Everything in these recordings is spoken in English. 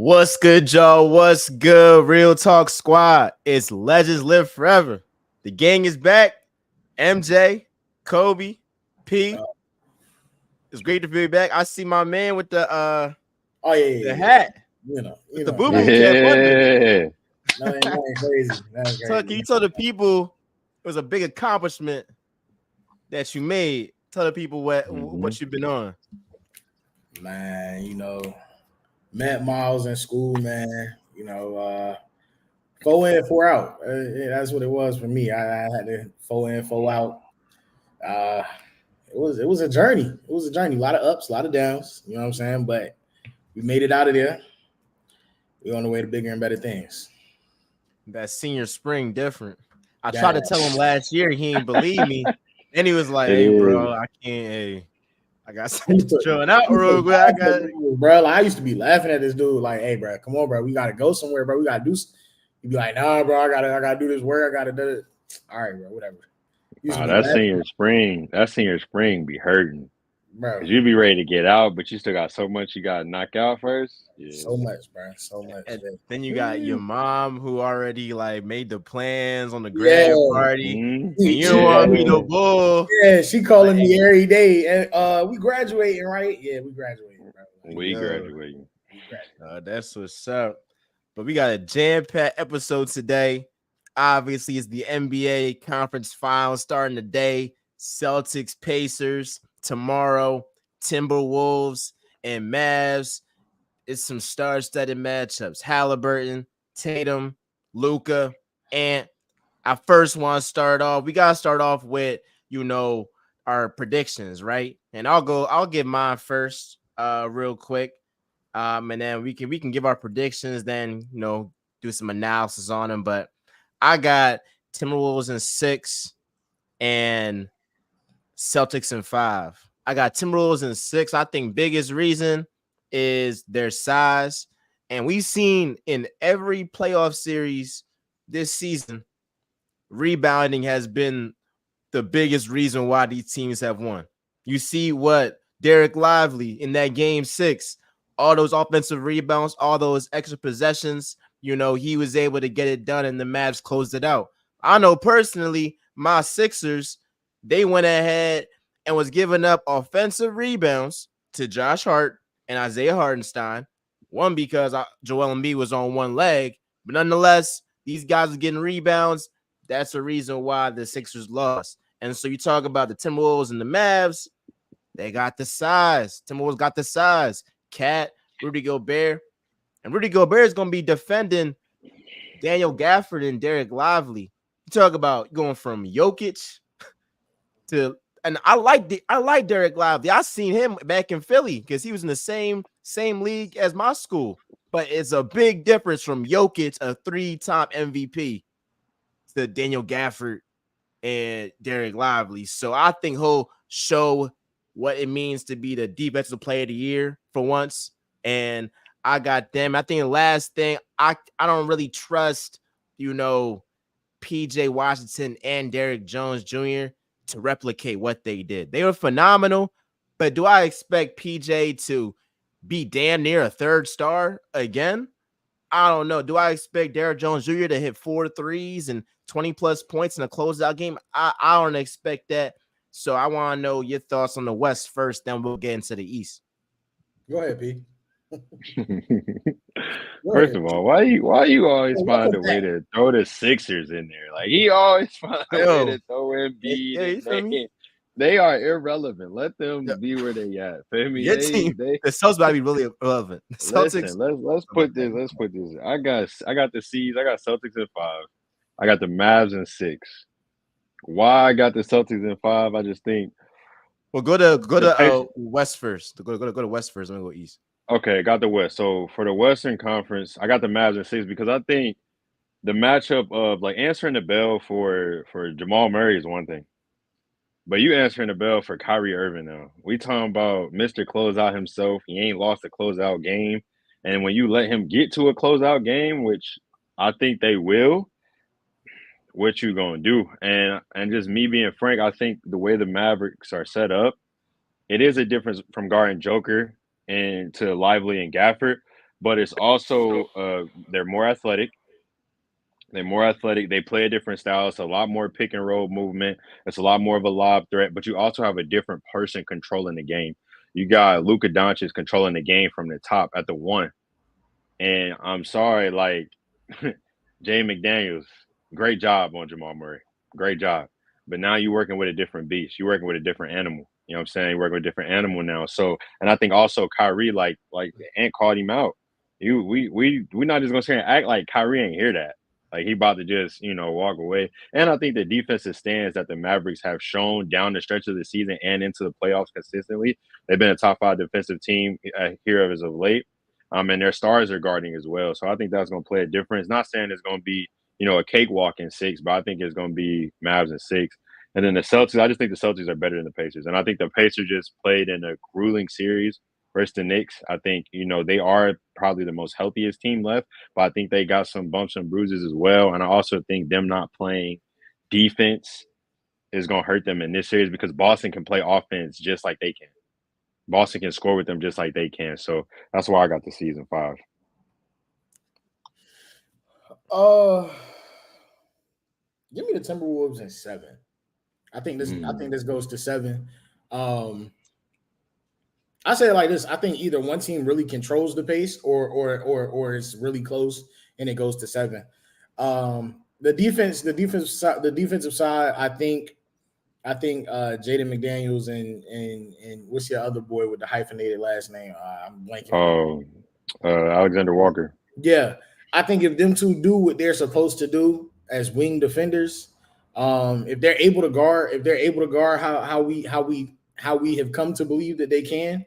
What's good, Joe? What's good, Real Talk Squad? It's Legends Live Forever. The gang is back. MJ, Kobe, P. It's great to be back. I see my man with the hat with the boo boo cap under. Yeah. No, it ain't crazy. That's So can crazy. you tell the people it was a big accomplishment that you made? Tell the people what you've been on. Man, met Miles in school, man. 4 in, 4 out. Yeah, that's what it was for me. I had to 4 in, 4 out. Uh, it was a journey. It was a journey. A lot of ups, a lot of downs. You know what I'm saying? But we made it out of there. We're on the way to bigger and better things. That senior spring different. I Yeah. tried to tell him last year, he didn't believe me. And he was like, It hey, is. bro, I can't. Hey, I got something chilling out real quick. I got bro. Like, I used to be laughing at this dude. Like, hey, bro, come on, bro. We gotta go somewhere, bro. We gotta do. He'd be like, nah, bro. I gotta do this work. I gotta do it. All right, bro. Whatever. Used to be That laughing, senior spring be hurting. bro. Cause you be ready to get out, but you still got so much you gotta knock out first. Yeah. So much, bro. So much. and Yeah. then you got your mom who already like made the plans on the grad party. Mhm. And you don't want to be the bull. Yeah, she calling Like, me every day. And we graduating, right? Yeah, we graduating, bro. We yo, graduating. We graduating. that's what's up. But we got a jam-packed episode today. Obviously, it's the NBA conference finals starting today. Celtics, Pacers tomorrow. Timberwolves and Mavs. It's some star-studded matchups. Halliburton, Tatum, Luca, and I first want to start off. We gotta start off with our predictions, right? And I'll give mine first, real quick. And then we can give our predictions, then do some analysis on them. But I got Timberwolves in 6 and Celtics in 5. I got Timberwolves in 6. I think biggest reason is their size. And we've seen in every playoff series this season, rebounding has been the biggest reason why these teams have won. You see what Derek Lively in that game 6, all those offensive rebounds, all those extra possessions, he was able to get it done and the Mavs closed it out. I know personally, my Sixers, they went ahead and was giving up offensive rebounds to Josh Hart and Isaiah Hartenstein. One, because Joel Embiid was on one leg, but nonetheless, these guys are getting rebounds. That's the reason why the Sixers lost. And so you talk about the Timberwolves and the Mavs, they got the size. Timberwolves got the size. Cat, Rudy Gobert. And Rudy Gobert is going to be defending Daniel Gafford and Derek Lively. You talk about going from Jokic to, and I like Derek Lively. I seen him back in Philly because he was in the same league as my school. But it's a big difference from Jokic, a 3-time MVP, to Daniel Gafford and Derek Lively. So I think he'll show what it means to be the defensive player of the year for once. And I got them. I think the last thing, I don't really trust, PJ Washington and Derrick Jones Jr. to replicate what they did. They were phenomenal, but do I expect PJ to be damn near a third star again? I don't know. Do I expect Derrick Jones Jr. to hit 4 threes and 20 plus points in a closeout game? I don't expect that. So I want to know your thoughts on the West first, then we'll get into the East. Go ahead, P. First of all, why you always find a way to throw the Sixers in there? Like he always find a way to throw Embiid. They are irrelevant. Let them be where they at. Feel me? The Celtics about to be really irrelevant. The Celtics. Listen, let's put this. I got the C's. I got Celtics in 5. I got the Mavs in 6. Why I got the Celtics in 5? I just think. Well, go to West first. Go to West first. I'm gonna go East. Okay, got the West. So for the Western Conference, I got the Mavs in 6 because I think the matchup of like answering the bell for Jamal Murray is one thing, but you answering the bell for Kyrie Irving now. We talking about Mr. Closeout himself. He ain't lost a closeout game, and when you let him get to a closeout game, which I think they will, what you gonna do? And just me being frank, I think the way the Mavericks are set up, it is a difference from guarding Joker and to Lively and Gafford. but it's also they're more athletic. They're more athletic. They play a different style. It's a lot more pick and roll movement. It's a lot more of a lob threat, but you also have a different person controlling the game. You got Luka Doncic controlling the game from the top at the one. And I'm sorry, like Jay McDaniels, great job on Jamal Murray. Great job. But now you're working with a different beast. You're working with a different animal. You know what I'm saying? You're working with a different animal now. So, and I think also Kyrie, like Ant called him out. We're not just gonna say and act like Kyrie ain't hear that. Like he about to just, walk away. And I think the defensive stands that the Mavericks have shown down the stretch of the season and into the playoffs consistently, they've been a top 5 defensive team here as of late. And their stars are guarding as well. So I think that's going to play a difference. Not saying it's going to be, a cakewalk in 6, but I think it's going to be Mavs in 6. And then the Celtics, I just think the Celtics are better than the Pacers. And I think the Pacers just played in a grueling series versus the Knicks. I think, they are probably the most healthiest team left, but I think they got some bumps and bruises as well. And I also think them not playing defense is going to hurt them in this series because Boston can play offense just like they can. Boston can score with them just like they can. So that's why I got the season 5. Give me the Timberwolves in 7. I think this goes to 7. I say it like this. I think either one team really controls the pace or it's really close and it goes to 7. The defensive side, I think Jaden McDaniels and what's your other boy with the hyphenated last name? I'm blanking. Oh, Alexander Walker. Yeah, I think if them two do what they're supposed to do as wing defenders, if they're able to guard how we have come to believe that they can,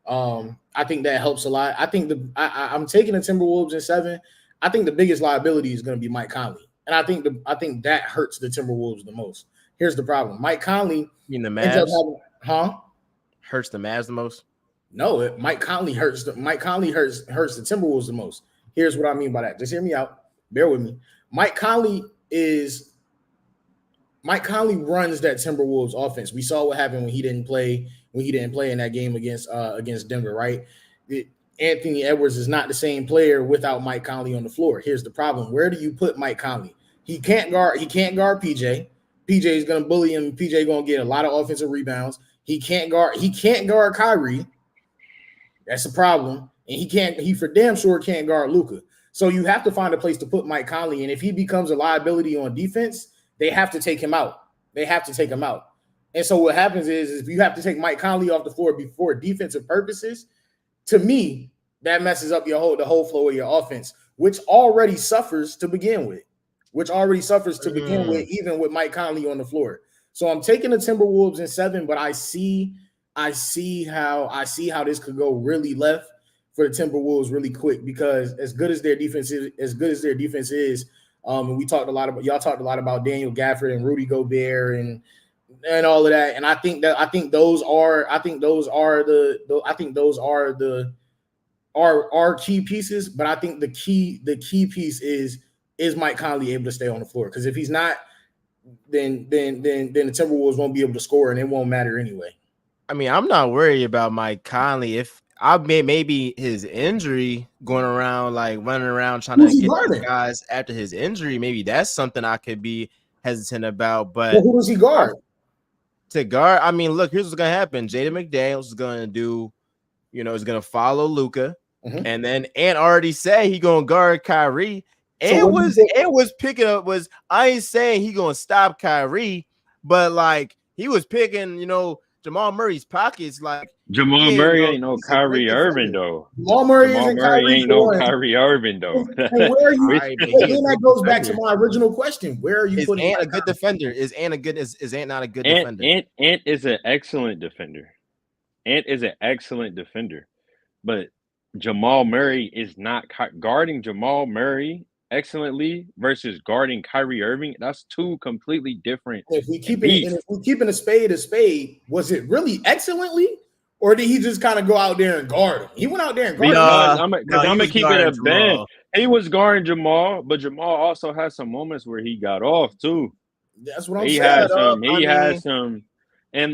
I think that helps a lot. I think I'm taking the Timberwolves in 7. I think the biggest liability is going to be Mike Conley, and I think that hurts the Timberwolves the most. Here's the problem: Mike Conley. You mean the Mavs? Hurts the Mavs the most? No, Mike Conley hurts the Timberwolves the most. Here's what I mean by that. Just hear me out. Bear with me. Mike Conley runs that Timberwolves offense. We saw what happened when he didn't play in that game against Denver, right? Anthony Edwards is not the same player without Mike Conley on the floor. Here's the problem. Where do you put Mike Conley? He can't guard PJ. PJ is going to bully him. PJ going to get a lot of offensive rebounds. He can't guard Kyrie. That's a problem. And he for damn sure can't guard Luka. So you have to find a place to put Mike Conley. And if he becomes a liability on defense, they have to take him out. And so what happens is if you have to take Mike Conley off the floor before defensive purposes, to me, that messes up the whole flow of your offense, which already suffers to begin with. Even with Mike Conley on the floor. So I'm taking the Timberwolves in 7, but I see how this could go really left for the Timberwolves really quick because as good as their defense is, and y'all talked a lot about Daniel Gafford and Rudy Gobert and all of that, and I think those are key pieces. But I think the key piece is Mike Conley able to stay on the floor? Because if he's not, then the Timberwolves won't be able to score, and it won't matter anyway. I mean, I'm not worried about Mike Conley. If I maybe his injury going around, like running around trying to get guys after his injury, maybe that's something I could be hesitant about. But who does he guard? To guard, I mean, look, here's what's gonna happen. Jaden McDaniels is gonna do, is gonna follow Luka, and then Ant already said he gonna guard Kyrie. And was picking up I ain't saying he gonna stop Kyrie, but like he was picking, Jamal Murray's pockets. Like Jamal Murray ain't no Kyrie Irving though. Jamal Murray ain't no Kyrie Irving though. And where are you? Then that goes back to my original question. Where are you putting Ant a good defender? Is Ant not a good defender? Ant is an excellent defender. But Jamal Murray is not guarding Jamal Murray excellently versus guarding Kyrie Irving. That's two completely different. If we keeping a spade, was it really excellently, or did he just kind of go out there and guard him? He went out there and guarded him. I'm gonna keep it a band. He was guarding Jamal, but Jamal also had some moments where he got off too. That's what I'm saying. He had some, and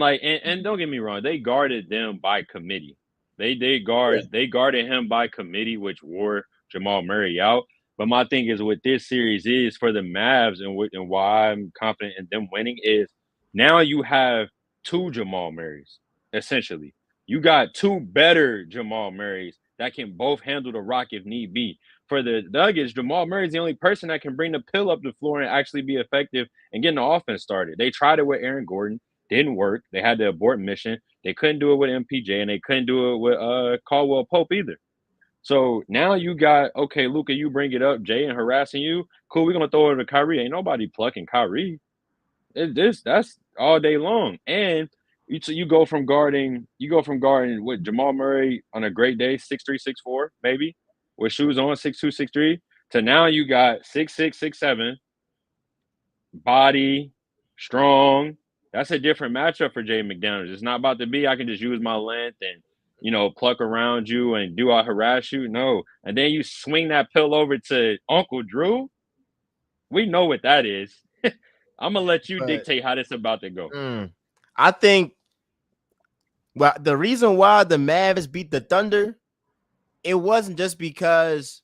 don't get me wrong, they guarded them by committee. They guarded him by committee, which wore Jamal Murray out. But my thing is what this series is for the Mavs and why I'm confident in them winning is now you have two Jamal Murrays, essentially. You got two better Jamal Murrays that can both handle the rock if need be. For the Nuggets, Jamal Murray is the only person that can bring the pill up the floor and actually be effective and getting the offense started. They tried it with Aaron Gordon, didn't work. They had to abort mission. They couldn't do it with MPJ, and they couldn't do it with Caldwell Pope either. So now you got, okay, Luka, you bring it up, Jay and harassing you. Cool, we're gonna throw it to Kyrie. Ain't nobody plucking Kyrie. That's all day long. And you go from guarding with Jamal Murray on a great day, 6'3", 6'4", maybe, with shoes on, 6'2", 6'3", to now you got 6'6", 6'7", body, strong. That's a different matchup for Jay McDaniels. It's not about to be I can just use my length and pluck around you and do I harass you? No. And then you swing that pill over to Uncle Drew. We know what that is. I'm gonna let you dictate how this about to go. I think the reason why the Mavs beat the Thunder, it wasn't just because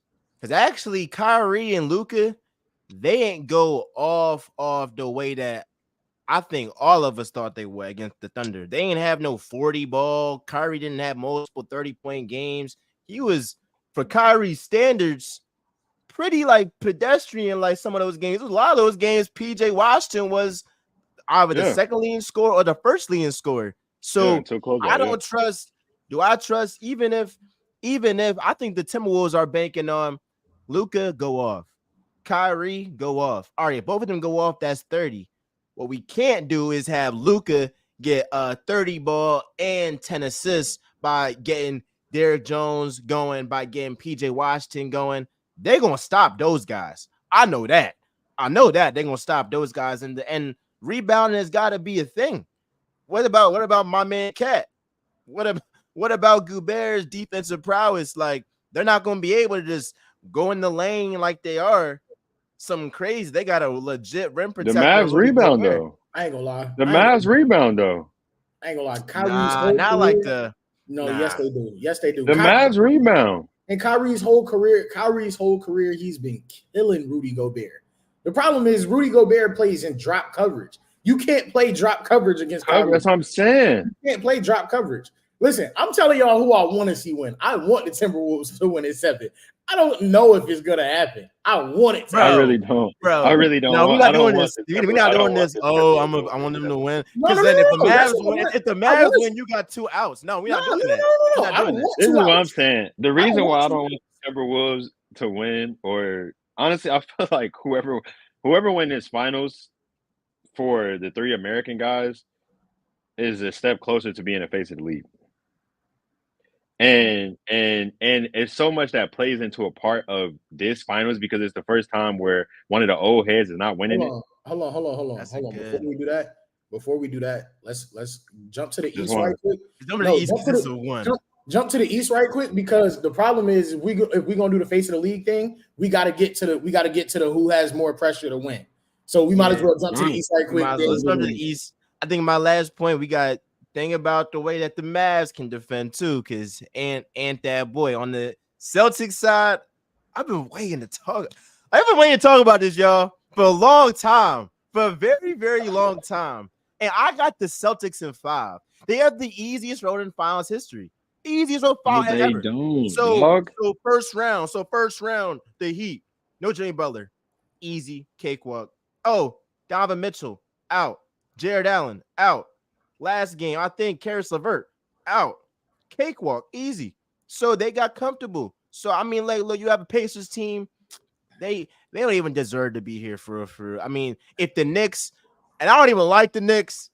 actually Kyrie and Luka, they ain't go off the way that I think all of us thought they would against the Thunder. They ain't have no 40 ball. Kyrie didn't have multiple 30-point games. He was, for Kyrie's standards, pretty like pedestrian like some of those games. A lot of those games, PJ Washington was either the second leading scorer or the first leading scorer. So I don't trust. Do I trust even if I think the Timberwolves are banking on Luka go off, Kyrie go off. All right, both of them go off. That's 30. What we can't do is have Luka get a 30 ball and 10 assists by getting Derrick Jones going, by getting PJ Washington going. They're gonna stop those guys. I know that. They're gonna stop those guys, and rebounding has got to be a thing. What about my man Cat? What about Gobert's defensive prowess? Like, they're not gonna be able to just go in the lane like they are. Something crazy. They got a legit rim protector. The Mavs rebound though. I ain't gonna lie. The Mavs rebound though. I ain't gonna lie. Kyrie's not like the. Yes they do. Yes they do. The Mavs rebound. And Kyrie's whole career, he's been killing Rudy Gobert. The problem is Rudy Gobert plays in drop coverage. You can't play drop coverage against Kyrie. That's what I'm saying. You can't play drop coverage. Listen, I'm telling y'all who I want to see win. I want the Timberwolves to win at 7. I don't know if it's gonna happen. I want it to. I really don't. Bro. I really don't. No, we're not doing this. We're not doing this. Oh, I want them to win. Because then if the Mavs win, you got 2 outs. No, we're not doing that. This is what I'm saying. The reason why I don't want the Timberwolves to win, or honestly, I feel like whoever win this finals for the 3 American guys is a step closer to being a face of the league. And it's so much that plays into a part of this finals because it's the first time where one of the old heads is not winning it. Hold on. Before we do that, let's jump to the East right quick. Jump to the East right quick, because the problem is if we're gonna do the face of the league thing, we gotta get to the who has more pressure to win. So we might as well jump to the East right quick. Let's jump to the East. I think my last point, we got thing about the way that the Mavs can defend too, because and that boy on the Celtics side, I've been waiting to talk about this, y'all, for a long time, for a very, very long time. And I got the Celtics in 5. They have the easiest road in finals history. Easiest road finals ever. So first round, the Heat. No Jimmy Butler. Easy cakewalk. Oh, Donovan Mitchell out. Jared Allen out. Last game, I think Karis LeVert out. Cakewalk, easy. So they got comfortable. So I mean, like, look, you have a Pacers team. They don't even deserve to be here for. I mean, if the Knicks, and I don't even like the Knicks,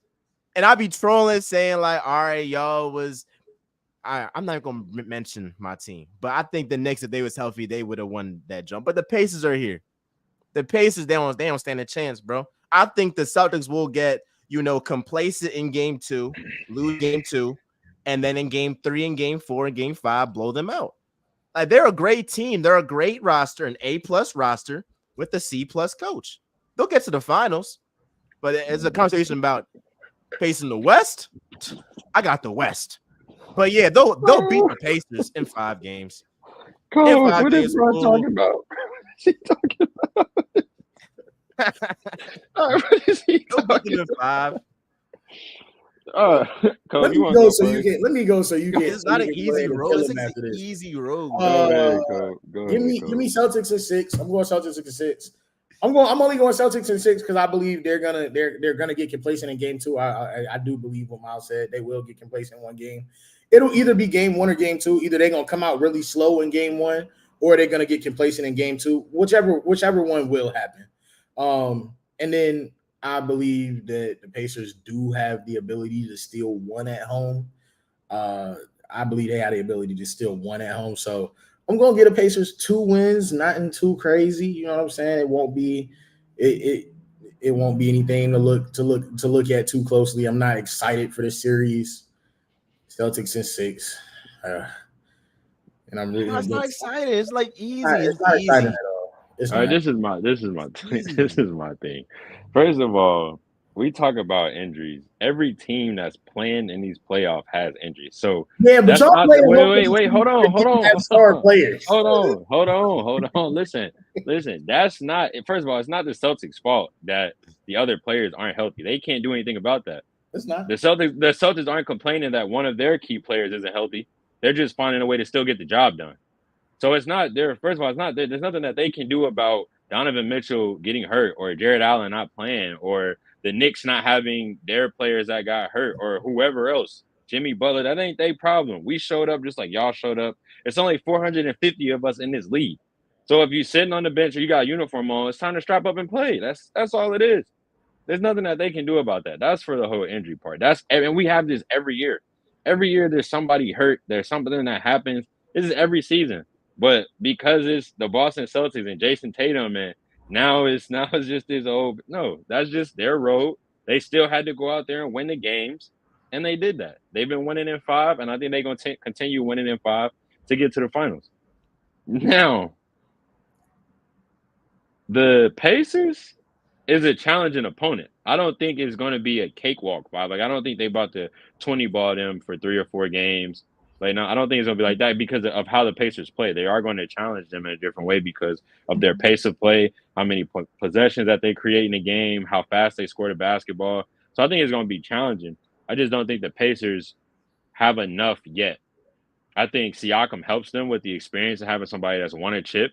and I be trolling saying like, all right, y'all was. I'm not gonna mention my team, but I think the Knicks, if they was healthy, they would have won that jump. But the Pacers are here. The Pacers, they don't stand a chance, bro. I think the Celtics will get complacent in game 2, lose game 2, and then in game 3 and game 4 and game 5, blow them out. Like, they're a great team. They're a great roster, an A+ roster with a C+ coach. They'll get to the finals, but as a conversation about facing the West, I got the West. But yeah, they'll beat the Pacers in 5 games. Coach, what is bro talking about? What is he talking about? What is he They'll beat talking them in 5. Coach, Let me you want go to so you can. Let me go so you can. It's So not you an can go easy ahead and road. kill It's him an after this. easy road. Go ahead, Coach. Give me Celtics in 6. I'm going Celtics in 6. I'm only going Celtics in 6 because I believe they're gonna get complacent in game 2. I do believe what Miles said. They will get complacent in one game. It'll either be game 1 or game 2. Either they're gonna come out really slow in game 1 or they're gonna get complacent in game 2. Whichever one will happen. And then I believe that the Pacers do have the ability to steal one at home. I believe they have the ability to steal one at home. So I'm gonna get the Pacers 2 wins, nothing too crazy. You know what I'm saying? It won't be it won't be anything to look at too closely. I'm not excited for this series. Celtics in 6. And I'm really No, it's not exciting. It's like easy. It's not easy. exciting at all. It's All right, not. this is my thing. First of all, we talk about injuries. Every team that's playing in these playoffs has injuries. So Yeah, but that's y'all not playing wait, hold on. star players. Hold on. Listen. That's not first of all, it's not the Celtics' fault that the other players aren't healthy. They can't do anything about that. It's not. The Celtics aren't complaining that one of their key players isn't healthy. They're just finding a way to still get the job done. So it's not there. First of all, it's not there. There's nothing that they can do about Donovan Mitchell getting hurt or Jared Allen not playing or the Knicks not having their players that got hurt or whoever else. Jimmy Butler, that ain't their problem. We showed up just like y'all showed up. It's only 450 of us in this league. So if you're sitting on the bench or you got a uniform on, it's time to strap up and play. That's all it is. There's nothing that they can do about that. That's for the whole injury part. And we have this every year. Every year there's somebody hurt. There's something that happens. This is every season. But because it's the Boston Celtics and Jason Tatum, and now it's just this old that's just their road. They still had to go out there and win the games, and they did that. They've been winning in 5, and I think they're going to continue winning in 5 to get to the finals. Now, the Pacers is a challenging opponent. I don't think it's going to be a cakewalk vibe. Like I don't think they about to 20 ball them for 3 or 4 games. Like no, I don't think it's going to be like that because of how the Pacers play. They are going to challenge them in a different way because of their pace of play, how many possessions that they create in the game, how fast they score the basketball. So I think it's going to be challenging. I just don't think the Pacers have enough yet. I think Siakam helps them with the experience of having somebody that's won a chip.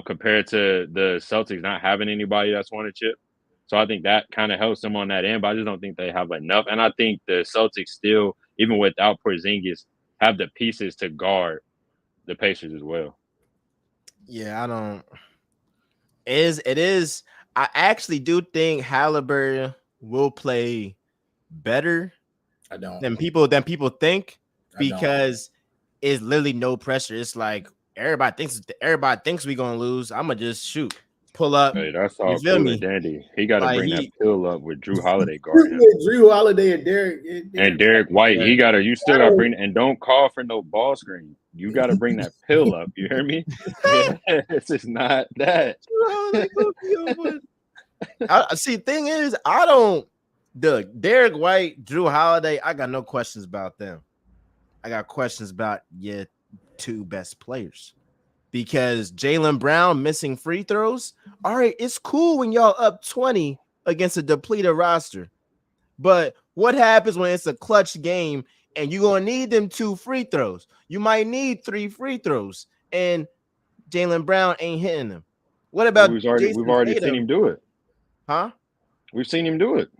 Compared to the Celtics not having anybody that's won a chip. So I think that kind of helps them on that end, but I just don't think they have enough. And I think the Celtics still, even without Porzingis, have the pieces to guard the Pacers as well. Yeah, I don't. It is. I actually do think Halliburton will play better than people think because it's literally no pressure. It's like everybody thinks we're gonna lose. I'm gonna just pull up. Hey, that's all you feel cool me? and dandy. He got to Like bring that pill up with Drew Holiday guarding him. Drew Holiday and Derek White. You still got to bring, and don't call for no ball screen. You got to bring that pill up. You hear me? It's just not that. See, thing is, I don't. Derek White, Drew Holiday. I got no questions about them. I got questions about your 2 best players. Because Jaylen Brown missing free throws. All right, it's cool when y'all up 20 against a depleted roster. But what happens when it's a clutch game and you're going to need them 2 free throws? You might need 3 free throws, and Jaylen Brown ain't hitting them. What about we've already seen him do it. Huh? We've seen him do it.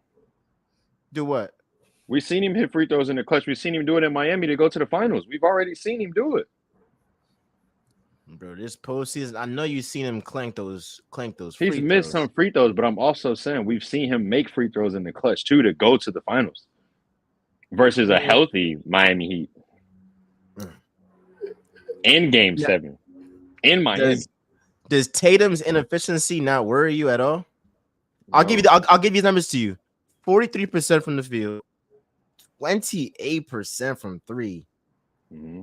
Do what? We've seen him hit free throws in the clutch. We've seen him do it in Miami to go to the finals. We've already seen him do it. Bro, this postseason, I know you've seen him clank those He's missed some free throws, but I'm also saying we've seen him make free throws in the clutch too to go to the finals versus a healthy Miami Heat in Game 7 in Miami. Does Tatum's inefficiency not worry you at all? I'll give you numbers to you. 43% from the field, 28% from 3. Mm-hmm.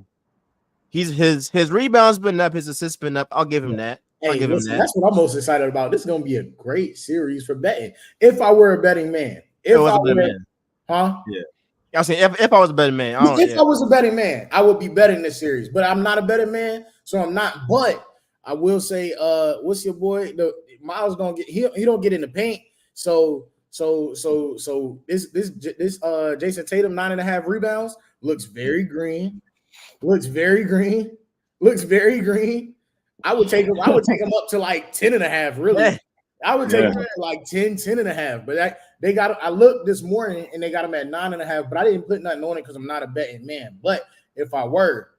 His rebounds been up, his assists been up. I'll give him that. That's what I'm most excited about. This is gonna be a great series for betting. If I were a betting man, Yeah. I was saying if I was a betting man, If I was a betting man, I would be betting this series. But I'm not a betting man, so I'm not. But I will say, what's your boy? The Miles don't get he don't get in the paint. So this Jason Tatum 9.5 rebounds looks very green. Looks very green. Looks very green. I would take him up to like 10.5, really. Yeah. I would take him up to like 10.5. But they got I looked this morning and they got him at 9.5, but I didn't put nothing on it because I'm not a betting man. But if I were,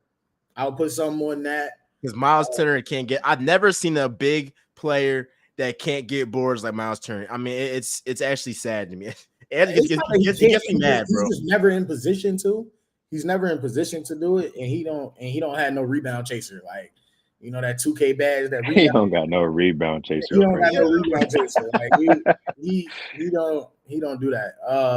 I would put something on that. Because Miles Turner can't get. I've never seen a big player that can't get boards like Miles Turner. I mean, it's actually sad to me. It gets me mad, bro. He's just never in position to. He's never in position to do it, and he don't have no rebound chaser. Like, you know, that 2K badge that he don't got no rebound chaser. He don't got no rebound chaser. Like he don't do that.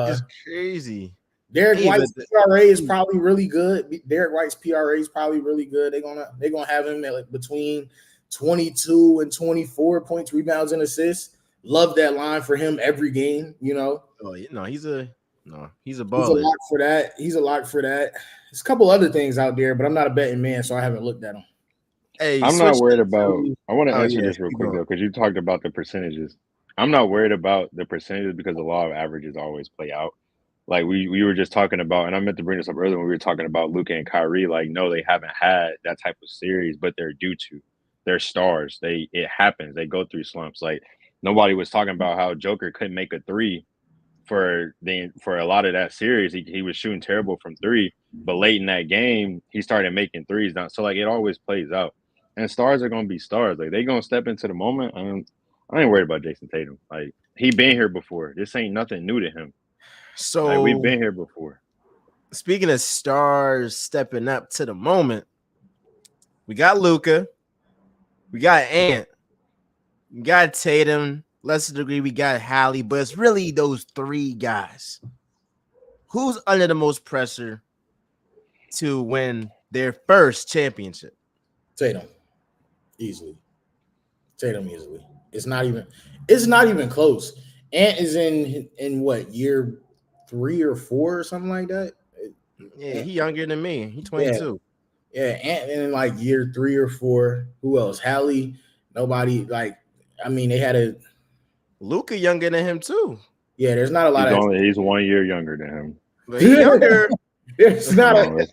It's crazy. Derek White's PRA is probably really good. Derek White's PRA is probably really good. They're gonna have him at like between 22 and 24 points, rebounds, and assists. Love that line for him every game. You know. Oh no, he's a baller. He's a lock for that. There's a couple other things out there, but I'm not a betting man, so I haven't looked at them. Hey, I'm not worried about. I want to answer this real quick though, because you talked about the percentages. I'm not worried about the percentages because the law of averages always play out. Like we were just talking about, and I meant to bring this up earlier when we were talking about Luka and Kyrie. Like, no, they haven't had that type of series, but they're due to. They're stars. It happens. They go through slumps. Like, nobody was talking about how Joker couldn't make a three for a lot of that series. He was shooting terrible from three, but late in that game, he started making threes now. So like it always plays out. And stars are gonna be stars. Like, they gonna step into the moment. I ain't worried about Jason Tatum. Like, he been here before. This ain't nothing new to him. So like, we've been here before. Speaking of stars stepping up to the moment, we got Luka, we got Ant, we got Tatum. Lesser degree, we got Hallie, but it's really those three guys. Who's under the most pressure to win their first championship? Tatum, easily. It's not even close. Ant is in what, year 3 or 4 or something like that. Yeah, he younger than me. He's 22. Yeah, Ant in like year 3 or 4. Who else? Hallie. Nobody. Like, I mean, they had a. Luka younger than him too. Yeah, there's not a lot he's 1 year younger than him. But he's younger. There's not a lot of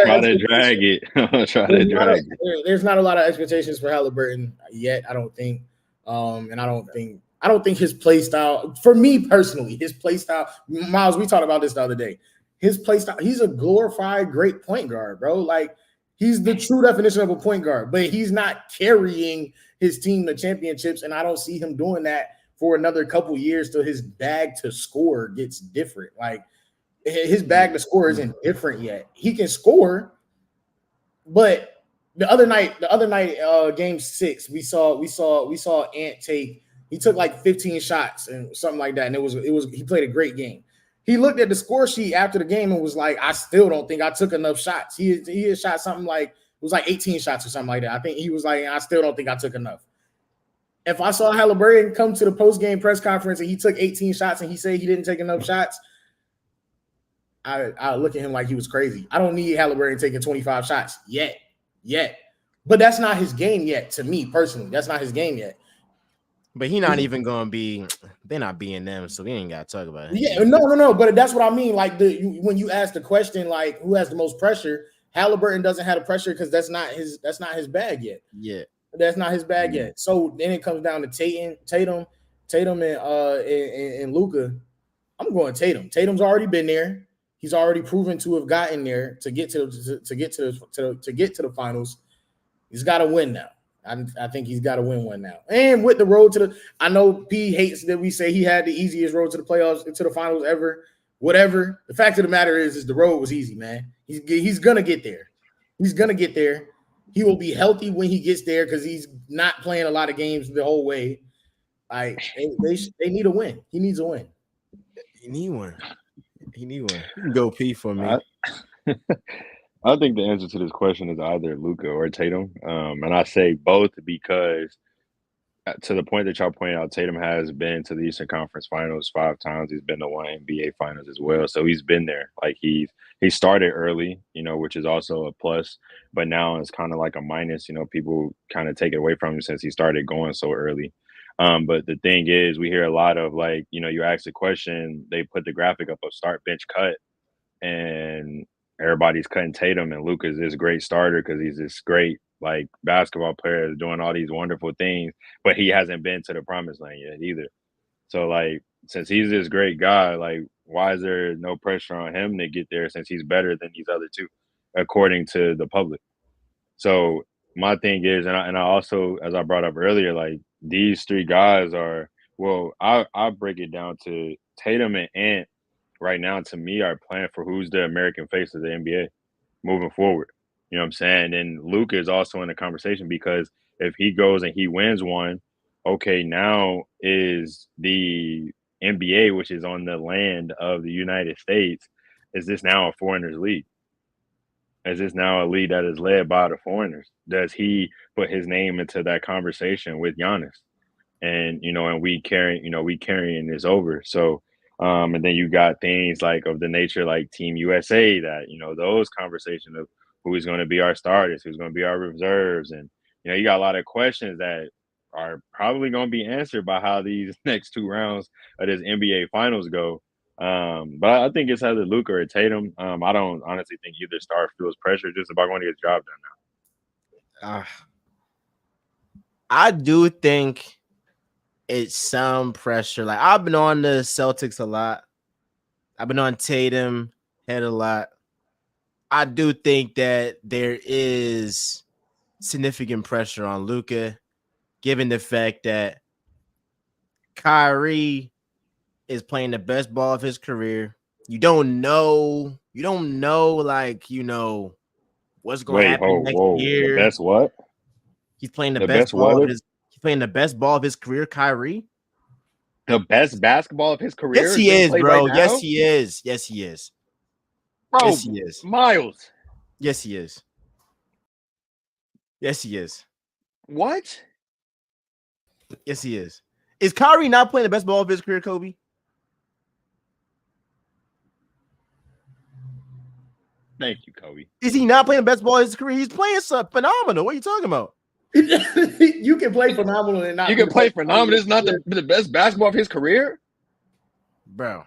try to drag it. There's not a lot of expectations for Halliburton yet, I don't think. And I don't think his play style, for me personally, his play style, Miles, we talked about this the other day. His play style, he's a glorified great point guard, bro. Like, he's the true definition of a point guard, but he's not carrying his team to championships, and I don't see him doing that for another couple years till his bag to score gets different. Like, his bag to score isn't different yet. He can score, but the other night, game 6, we saw Ant he took like 15 shots and something like that, and it was he played a great game. He looked at the score sheet after the game and was like, I still don't think I took enough shots. He had shot something like, it was like 18 shots or something like that. I think he was like, I still don't think I took enough. If I saw Halliburton come to the post-game press conference and he took 18 shots and he said he didn't take enough shots, I look at him like he was crazy. I don't need Halliburton taking 25 shots yet. But that's not his game yet, to me personally. That's not his game yet. But he's not even going to be – they're not being them, so we ain't got to talk about it. Yeah, no. But that's what I mean. Like, when you ask the question, like, who has the most pressure, Halliburton doesn't have the pressure because that's not his bag yet. Yeah. That's not his bag yet. So then it comes down to Tatum, and Luka. I'm going Tatum. Tatum's already been there. He's already proven to have gotten there to get to the finals. He's got to win now. I think he's got to win one now. And with the road to the, I know P hates that we say he had the easiest road to the playoffs, to the finals ever. Whatever. The fact of the matter is the road was easy, man. He's gonna get there. He's gonna get there. He will be healthy when he gets there because he's not playing a lot of games the whole way. Like, they need a win. He needs a win. He need one. You can go P for me. I think the answer to this question is either Luka or Tatum. And I say both because to the point that y'all pointed out, Tatum has been to the Eastern Conference Finals 5 times. He's been to one NBA Finals as well, so he's been there. Like he started early, which is also a plus. But now it's kind of like a minus. People kind of take it away from him since he started going so early. But the thing is, we hear a lot of like, you ask a question, they put the graphic up of start, bench, cut, and everybody's cutting Tatum, and Luka's this great starter because he's this great like basketball player doing all these wonderful things, but he hasn't been to the promised land yet either. So like, since he's this great guy, like why is there no pressure on him to get there since he's better than these other two, according to the public? So my thing is, and I also, as I brought up earlier, like these three guys are, well, I break it down to Tatum and Ant right now, to me, are playing for who's the American face of the NBA moving forward. You know what I'm saying? And Luka is also in the conversation because if he goes and he wins one, okay, now is the NBA, which is on the land of the United States, is this now a foreigners league? Is this now a league that is led by the foreigners? Does he put his name into that conversation with Giannis? And and we carrying this over. So and then you got things like of the nature like Team USA that those conversations of who's going to be our starters, who's going to be our reserves, and you got a lot of questions that are probably going to be answered by how these next 2 rounds of this NBA Finals go. But I think it's either Luka or Tatum. I don't honestly think either star feels pressure, just about going to get the job done now. I do think it's some pressure. Like I've been on the Celtics a lot. I've been on Tatum head a lot. I do think that there is significant pressure on Luka, given the fact that Kyrie is playing the best ball of his career. You don't know, like, what's going to happen next year. The best what? He's playing the best ball of his. He's playing the best ball of his career, Kyrie. The best basketball of his career? Yes, he is, bro. Yes, he is. Yes, he is. Bro, yes, he is. Miles. Yes, he is. Yes, he is. What? Yes, he is. Is Kyrie not playing the best ball of his career, Kobe? Thank you, Kobe. Is he not playing the best ball of his career? He's playing something phenomenal. What are you talking about? You can play phenomenal and not. You can play phenomenal. It's not the best basketball of his career, bro.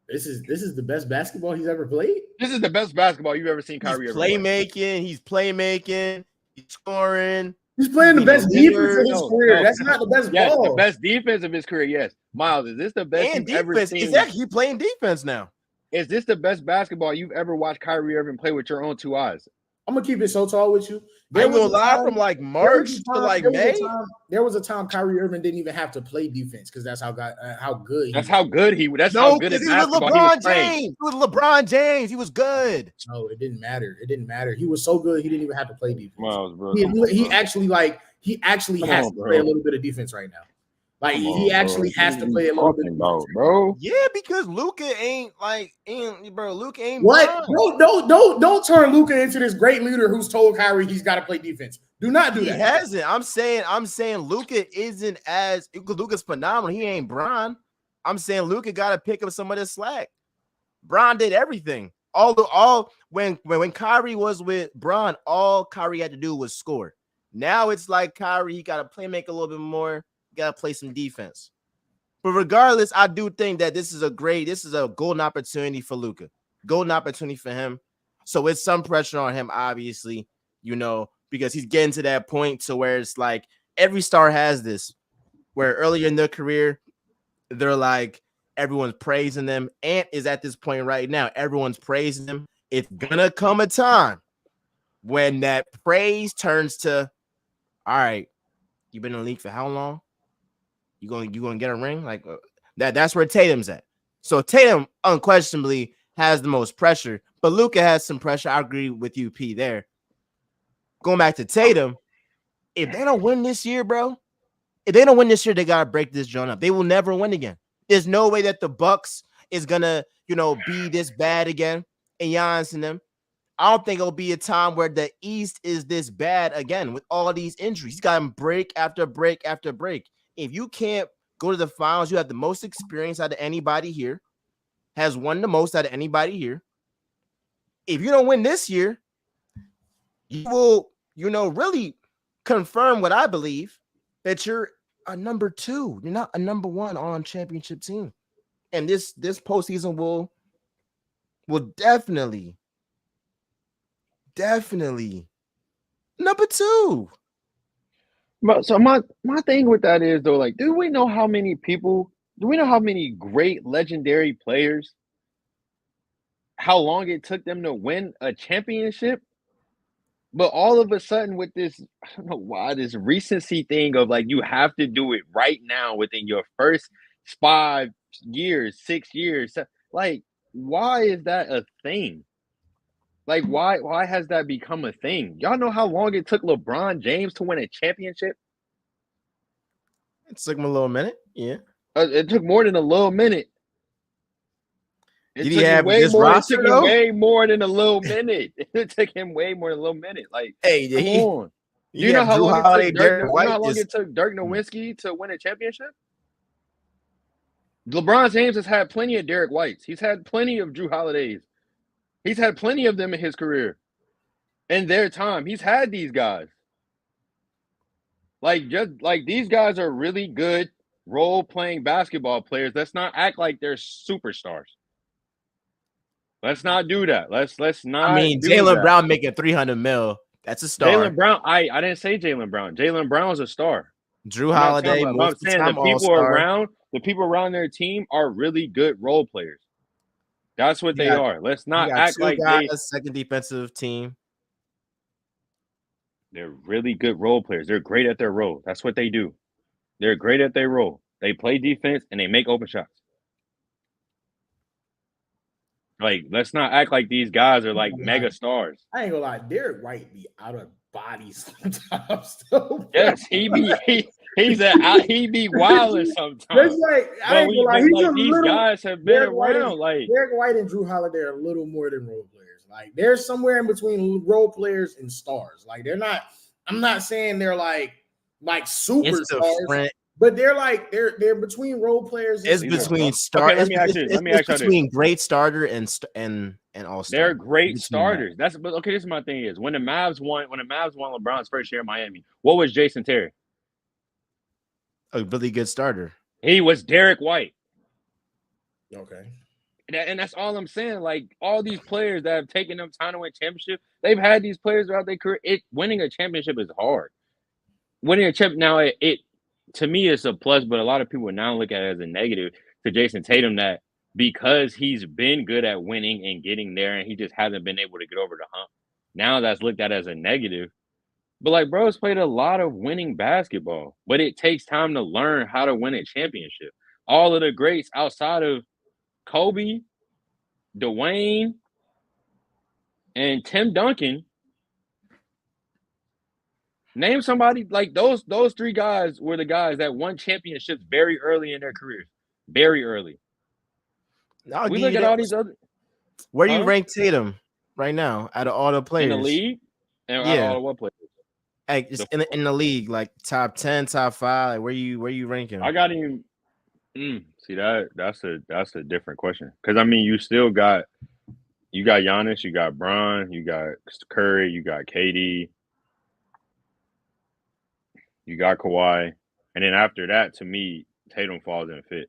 This is the best basketball he's ever played. This is the best basketball you've ever seen Kyrie ever play. He's playmaking. He's scoring. He's playing the best defense of his career. That's not the best ball. The best defense of his career. Yes, Miles, is this the best you've ever seen? He's actually playing defense now. Is this the best basketball you've ever watched Kyrie Irving play with your own 2 eyes? I'm gonna keep it so tall with you. There was a lie from like March to like May. There was a time Kyrie Irving didn't even have to play defense because that's how good. That's how good he. That's how good his basketball he was playing. It was LeBron James. He was good. No, it didn't matter. It didn't matter. He was so good he didn't even have to play defense. Miles, bro. He actually has to play a little bit of defense right now. Like he actually has to play a little bit, bro. Yeah, because Luka ain't Luka ain't what? Don't turn Luka into this great leader who's told Kyrie he's got to play defense. Do not do that. He hasn't. I'm saying Luka isn't as Luka's phenomenal. He ain't Bron. I'm saying Luka got to pick up some of this slack. Bron did everything. When Kyrie was with Bron, all Kyrie had to do was score. Now it's like Kyrie, he got to play make a little bit more. Got to play some defense. But regardless, I do think that this is a golden opportunity for Luka. Golden opportunity for him. So it's some pressure on him, obviously, because he's getting to that point to where it's like every star has this, where earlier in their career, they're like, everyone's praising them. Ant is at this point right now. Everyone's praising him. It's gonna come a time when that praise turns to, all right, you've been in the league for how long? You gonna get a ring like that? That's where Tatum's at. So Tatum unquestionably has the most pressure, but Luka has some pressure. I agree with you, P. There. Going back to Tatum, if they don't win this year, bro, they gotta break this joint up. They will never win again. There's no way that the Bucks is gonna, be this bad again. And Giannis and them. I don't think it'll be a time where the East is this bad again with all these injuries. He's gotten break after break after break. If you can't go to the finals, you have the most experience out of anybody here, has won the most out of anybody here. If you don't win this year, you will, really confirm what I believe, that you're a number 2. You're not a number 1 on championship team. And this postseason will definitely number 2. But so my thing with that is though, like, do we know how many great legendary players, how long it took them to win a championship? But all of a sudden with this, I don't know why, this recency thing of like you have to do it right now within your first 5 years, 6 years. Like, why is that a thing? Like, why has that become a thing? Y'all know how long it took LeBron James to win a championship? It took him a little minute. Yeah. It took more than a little minute. Did he have this roster, It took him way more than a little minute. It took him way more than a little minute. Like, hey, come on. You know how long it took Dirk Nowitzki to win a championship? LeBron James has had plenty of Derek Whites. He's had plenty of Drew Holidays. He's had plenty of them in his career. In their time, he's had these guys. Like, just like these guys are really good role-playing basketball players. Let's not act like they're superstars. Let's not do that. Let's not. I mean, Jaylen Brown making $300 million. That's a star. Jaylen Brown. I didn't say Jaylen Brown. Jaylen Brown's a star. Drew Holiday. I'm saying the people around their team are really good role players. That's what they are. Let's not act like they second defensive team. They're really good role players. They're great at their role. That's what they do. They're great at their role. They play defense and they make open shots. Like, let's not act like these guys are like mega stars. I ain't gonna lie, Derek White be out of body sometimes. So yes, he be wilding sometimes. That's like, I ain't gonna lie, these guys have been around. Like Derek White and Drew Holiday are a little more than role players. Like, they're somewhere in between role players and stars. Like, they're not. I'm not saying they're like superstars. But they're like they're between role players. It's between stars. Okay, let me ask you between great starter and all-star. They're great starters. This is my thing is when the Mavs won LeBron's first year in Miami, what was Jason Terry? A really good starter. He was Derek White. Okay. And that's all I'm saying. Like, all these players that have taken them time to win championship, they've had these players throughout their career. Winning a championship is hard. Winning a champ now, to me, it's a plus, but a lot of people now look at it as a negative to Jason Tatum, that because he's been good at winning and getting there and he just hasn't been able to get over the hump. Now that's looked at as a negative. But, like, bro's played a lot of winning basketball, but it takes time to learn how to win a championship. All of the greats outside of Kobe, Dwayne, and Tim Duncan, name somebody like those 3 guys were the guys that won championships very early in their careers. Very early. We look at all these other. Where do you rank Tatum right now out of all the players in the league? And out of all the what players? Like, just in the league, like top 10, top 5. Like, where you rank him? I got him. See, that's a different question, because I mean, you got Giannis, you got Bron, you got Curry, you got KD. You got Kawhi, and then after that, to me, Tatum falls in fit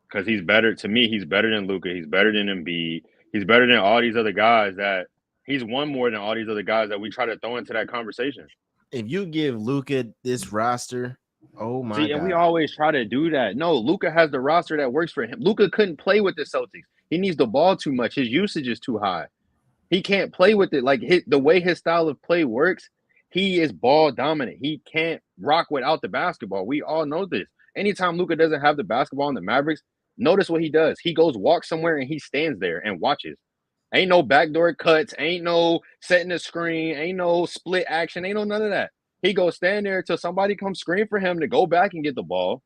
because he's better. To me, he's better than Luka. He's better than Embiid. He's better than all these other guys that he's won more than all these other guys that we try to throw into that conversation. If you give Luka this roster, oh my God. And we always try to do that. No, Luka has the roster that works for him. Luka couldn't play with the Celtics. He needs the ball too much. His usage is too high. He can't play with it. Like, the way his style of play works, he is ball dominant. He can't rock without the basketball. We all know this. Anytime Luka doesn't have the basketball in the Mavericks, notice what he does. He goes walk somewhere and he stands there and watches. Ain't no backdoor cuts. Ain't no setting the screen. Ain't no split action. Ain't no none of that. He goes stand there until somebody comes scream for him to go back and get the ball.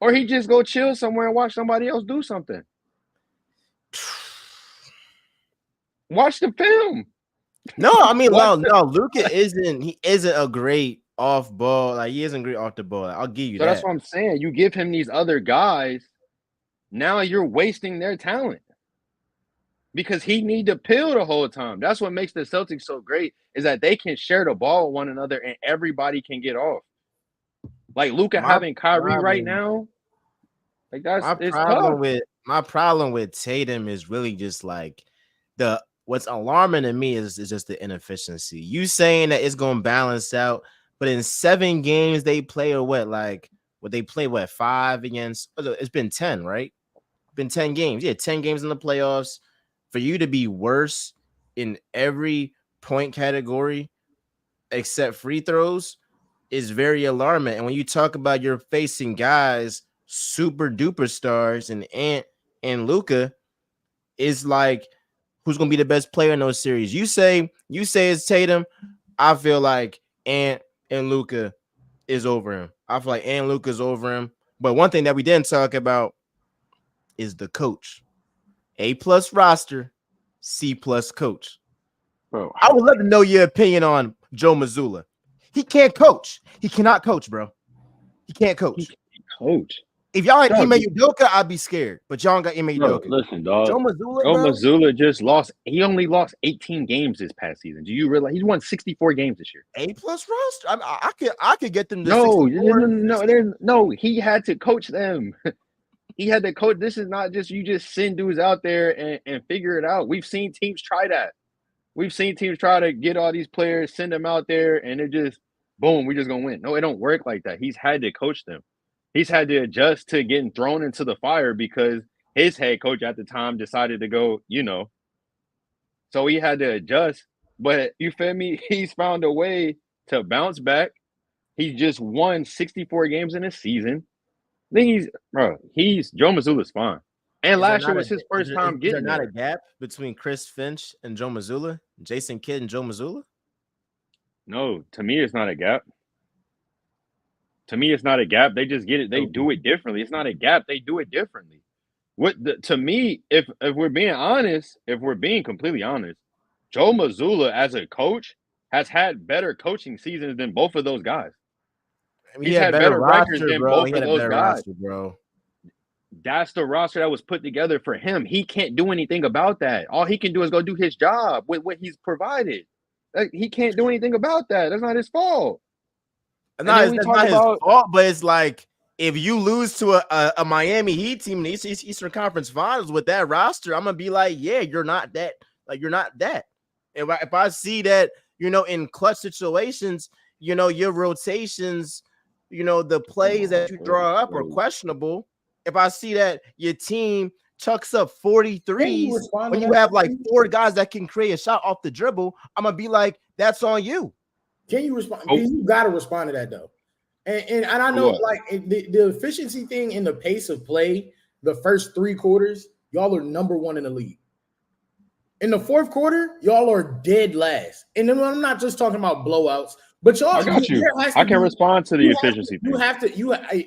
Or he just go chill somewhere and watch somebody else do something. Watch the film. No, I mean, Watch no, Luka isn't a great off ball. Like he isn't great off the ball. I'll give you So that's that. what I'm saying. You give him these other guys, now you're wasting their talent because he need to pill the whole time. That's what makes the Celtics so great is that they can share the ball with one another and everybody can get off. Like Luka My having Kyrie right problem, now, like my it's tough. problem with Tatum is really just like what's alarming to me is just the inefficiency. You saying that it's gonna balance out, but in 7 games they play or what they play 5 against? It's been 10, right? Been 10 games. Yeah, 10 games in the playoffs. For you to be worse in every point category except free throws is very alarming. And when you talk about you're facing guys, super duper stars, and Ant and Luka, is like who's gonna be the best player in those series? You say it's Tatum. I feel like Ant and Luka is over him. I feel like Ant and Luka's over him. But one thing that we didn't talk about is the coach. A+ roster, C+ coach. Bro, I would love to know your opinion on Joe Mazzulla. He can't coach. He cannot coach, bro. He can't coach. he can't coach. If y'all had Dog, Ime Udoka, I'd be scared. But y'all got Ime bro, Udoka. listen, dog. Joe Mazzulla, Joe bro. Mazzulla just lost. He only lost 18 games this past season. Do you realize he's won 64 games this year? A+ roster. I could get them to No, 64. no. He had to coach them. He had to coach. This is not just you just send dudes out there and figure it out. We've seen teams try that. We've seen teams try to get all these players, send them out there, and it just boom, we just gonna win. No, it don't work like that. He's had to coach them. He's had to adjust to getting thrown into the fire because his head coach at the time decided to go, so he had to adjust. But you feel me? He's found a way to bounce back. He just won 64 games in a season. I think Joe Mazzulla's fine. And last year was his first time getting there. Is there not a gap between Chris Finch and Joe Mazzulla? Jason Kidd and Joe Mazzulla? No, to me, it's not a gap. To me, it's not a gap. They just get it. They do it differently. It's not a gap. They do it differently. To me, if we're being honest, if we're being completely honest, Joe Mazzulla as a coach has had better coaching seasons than both of those guys. I mean, he's had better records than both of those guys. Bro. That's the roster that was put together for him. He can't do anything about that. All he can do is go do his job with what he's provided. Like, he can't do anything about that. That's not his fault. That's not his fault, but it's like if you lose to a Miami Heat team in the Eastern Conference Finals with that roster, I'm gonna be like, yeah, you're not that. Like, you're not that. If I see that, in clutch situations, your rotations, the plays that you draw up are questionable. If I see that your team chucks up 43s when you have like 4 guys that can create a shot off the dribble, I'm gonna be like, that's on you. Can you respond? You gotta respond to that though. And I know like the efficiency thing and the pace of play, the first 3 quarters, y'all are number 1 in the league. In the fourth quarter, y'all are dead last. And then I'm not just talking about blowouts, but y'all. I got you. I can respond to the efficiency thing.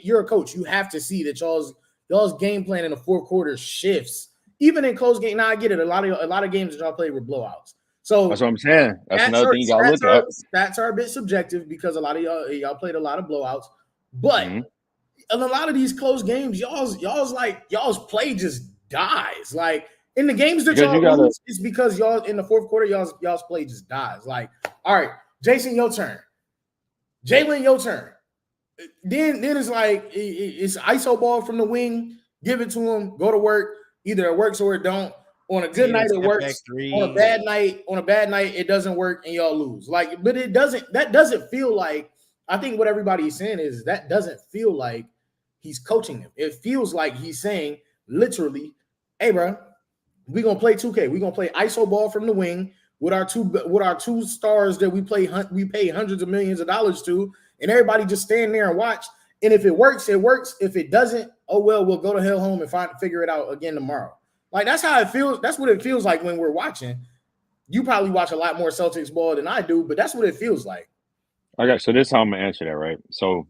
You're a coach. You have to see that y'all's game plan in the fourth quarter shifts. Even in close game. Now I get it. A lot of games that y'all play were blowouts. So that's what I'm saying. That's another thing you gotta look at. Stats are a bit subjective because a lot of y'all played a lot of blowouts. But in a lot of these close games, y'all's play just dies. Like in the games that y'all lose, it's because y'all in the fourth quarter, y'all's play just dies. Like, all right, Jason, your turn. Jalen, your turn. Then it's like it's ISO ball from the wing. Give it to him. Go to work. Either it works or it don't. On a good night, it works. On a bad night, it doesn't work, and y'all lose. Like, but it doesn't. That doesn't feel like. I think what everybody is saying is that doesn't feel like he's coaching them. It feels like he's saying literally, "Hey, bro, we're gonna play 2K. We're gonna play ISO ball from the wing with our two stars that we pay hundreds of millions of dollars to, and everybody just stand there and watch. And if it works, it works. If it doesn't, oh well, we'll go to hell home and figure it out again tomorrow." Like, that's how it feels. That's what it feels like when we're watching. You probably watch a lot more Celtics ball than I do, but that's what it feels like. Okay, so this is how I'm gonna answer that, right? So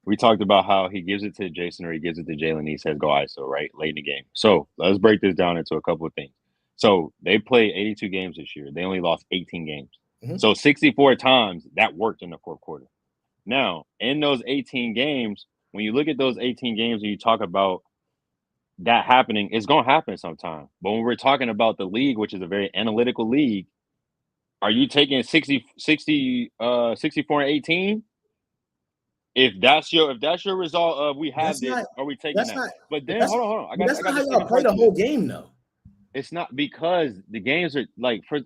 we talked about how he gives it to Jason or he gives it to Jalen. He says go ISO, right? Late in the game. So let's break this down into a couple of things. So they played 82 games this year. They only lost 18 games. Mm-hmm. So 64 times that worked in the fourth quarter. Now, in those 18 games, when you look at those 18 games and you talk about that happening, it's going to happen sometime. But when we're talking about the league, which is a very analytical league, are you taking 64 and 18? If that's your result of we have this, are we taking that? But then hold on. That's not how y'all play the whole game, though. It's not, because the games are like, for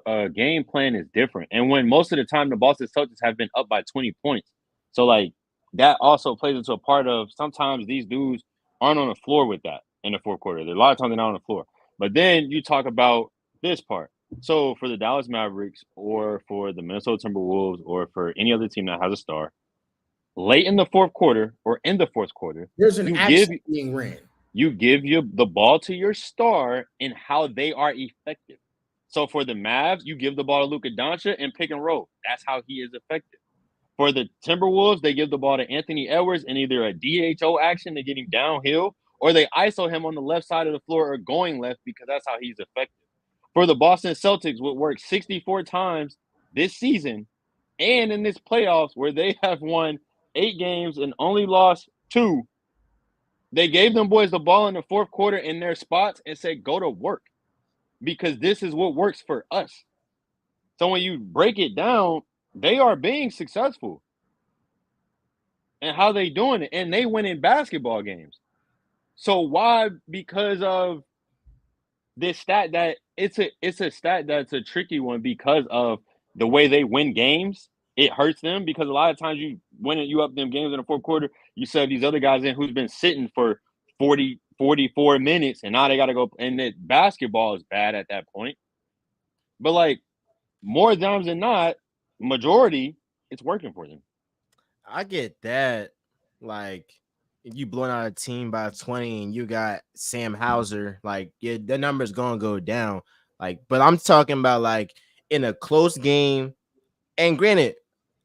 a game plan is different. And when most of the time the Boston Celtics have been up by 20 points. So like that also plays into a part of sometimes these dudes aren't on the floor with that in the fourth quarter. A lot of times they're not on the floor. But then you talk about this part. So for the Dallas Mavericks or for the Minnesota Timberwolves or for any other team that has a star, late in the fourth quarter or in the fourth quarter, there's an action being ran. You give the ball to your star and how they are effective. So for the Mavs, you give the ball to Luka Doncic and pick and roll. That's how he is effective. For the Timberwolves, they give the ball to Anthony Edwards in either a DHO action to get him downhill, or they ISO him on the left side of the floor or going left, because that's how he's effective. For the Boston Celtics, what worked 64 times this season and in this playoffs, where they have won 8 games and only lost 2, they gave them boys the ball in the fourth quarter in their spots and said, go to work, because this is what works for us. So when you break it down, they are being successful. And how they doing it? And they win in basketball games. So why? Because of this stat that it's a stat that's a tricky one, because of the way they win games. It hurts them, because a lot of times you up them games in the fourth quarter, you sub these other guys in who's been sitting for 44 minutes, and now they got to go. And that basketball is bad at that point. But like more times than not, majority, it's working for them. I get that. Like, if you blowing out a team by 20 and you got Sam Hauser, like, yeah, the number's gonna go down. Like, but I'm talking about like in a close game. And granted,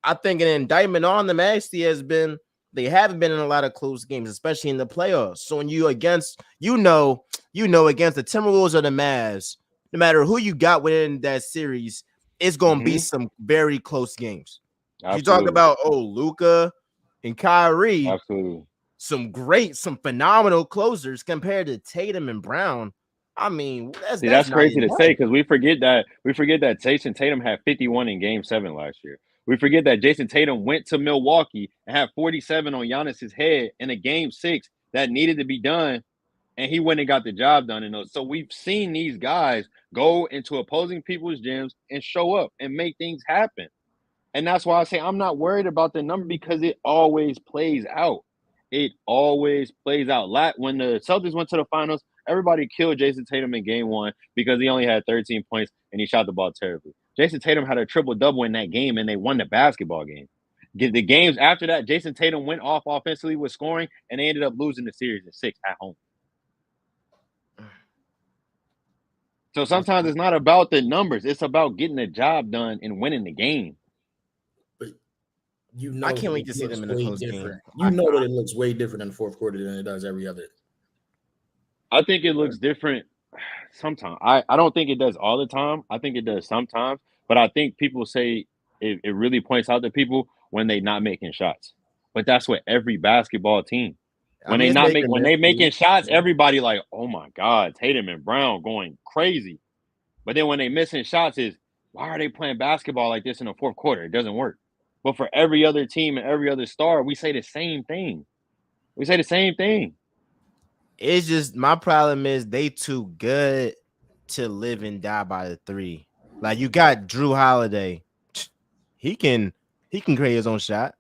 I think an indictment on them actually has been they haven't been in a lot of close games, especially in the playoffs. So when you against against the Timberwolves or the Mavs, no matter who you got within that series, it's gonna be some very close games. Absolutely. You talk about Luka and Kyrie, absolutely, some phenomenal closers compared to Tatum and Brown. I mean, that's crazy to say, because we forget that Jason Tatum had 51 in Game 7 last year. We forget that Jason Tatum went to Milwaukee and had 47 on Giannis's head in a Game 6 that needed to be done, and he went and got the job done. And so we've seen these guys go into opposing people's gyms and show up and make things happen. And that's why I say I'm not worried about the number, because it always plays out. It always plays out. When the Celtics went to the finals, everybody killed Jason Tatum in Game 1 because he only had 13 points and he shot the ball terribly. Jason Tatum had a triple-double in that game, and they won the basketball game. The games after that, Jason Tatum went off offensively with scoring, and they ended up losing the series in 6 at home. So sometimes it's not about the numbers. It's about getting the job done and winning the game. But I can't wait to see them in a close game. You know that it looks way different in the fourth quarter than it does every other. I think it looks different sometimes. I don't think it does all the time. I think it does sometimes. But I think people say it really points out to people when they're not making shots. But that's what every basketball team. When they making shots, everybody like, oh my God, Tatum and Brown going crazy. But then when they missing shots, is why are they playing basketball like this in the fourth quarter? It doesn't work. But for every other team and every other star, we say the same thing. It's just my problem is they too good to live and die by the 3. Like, you got Drew Holiday. He can create his own shot.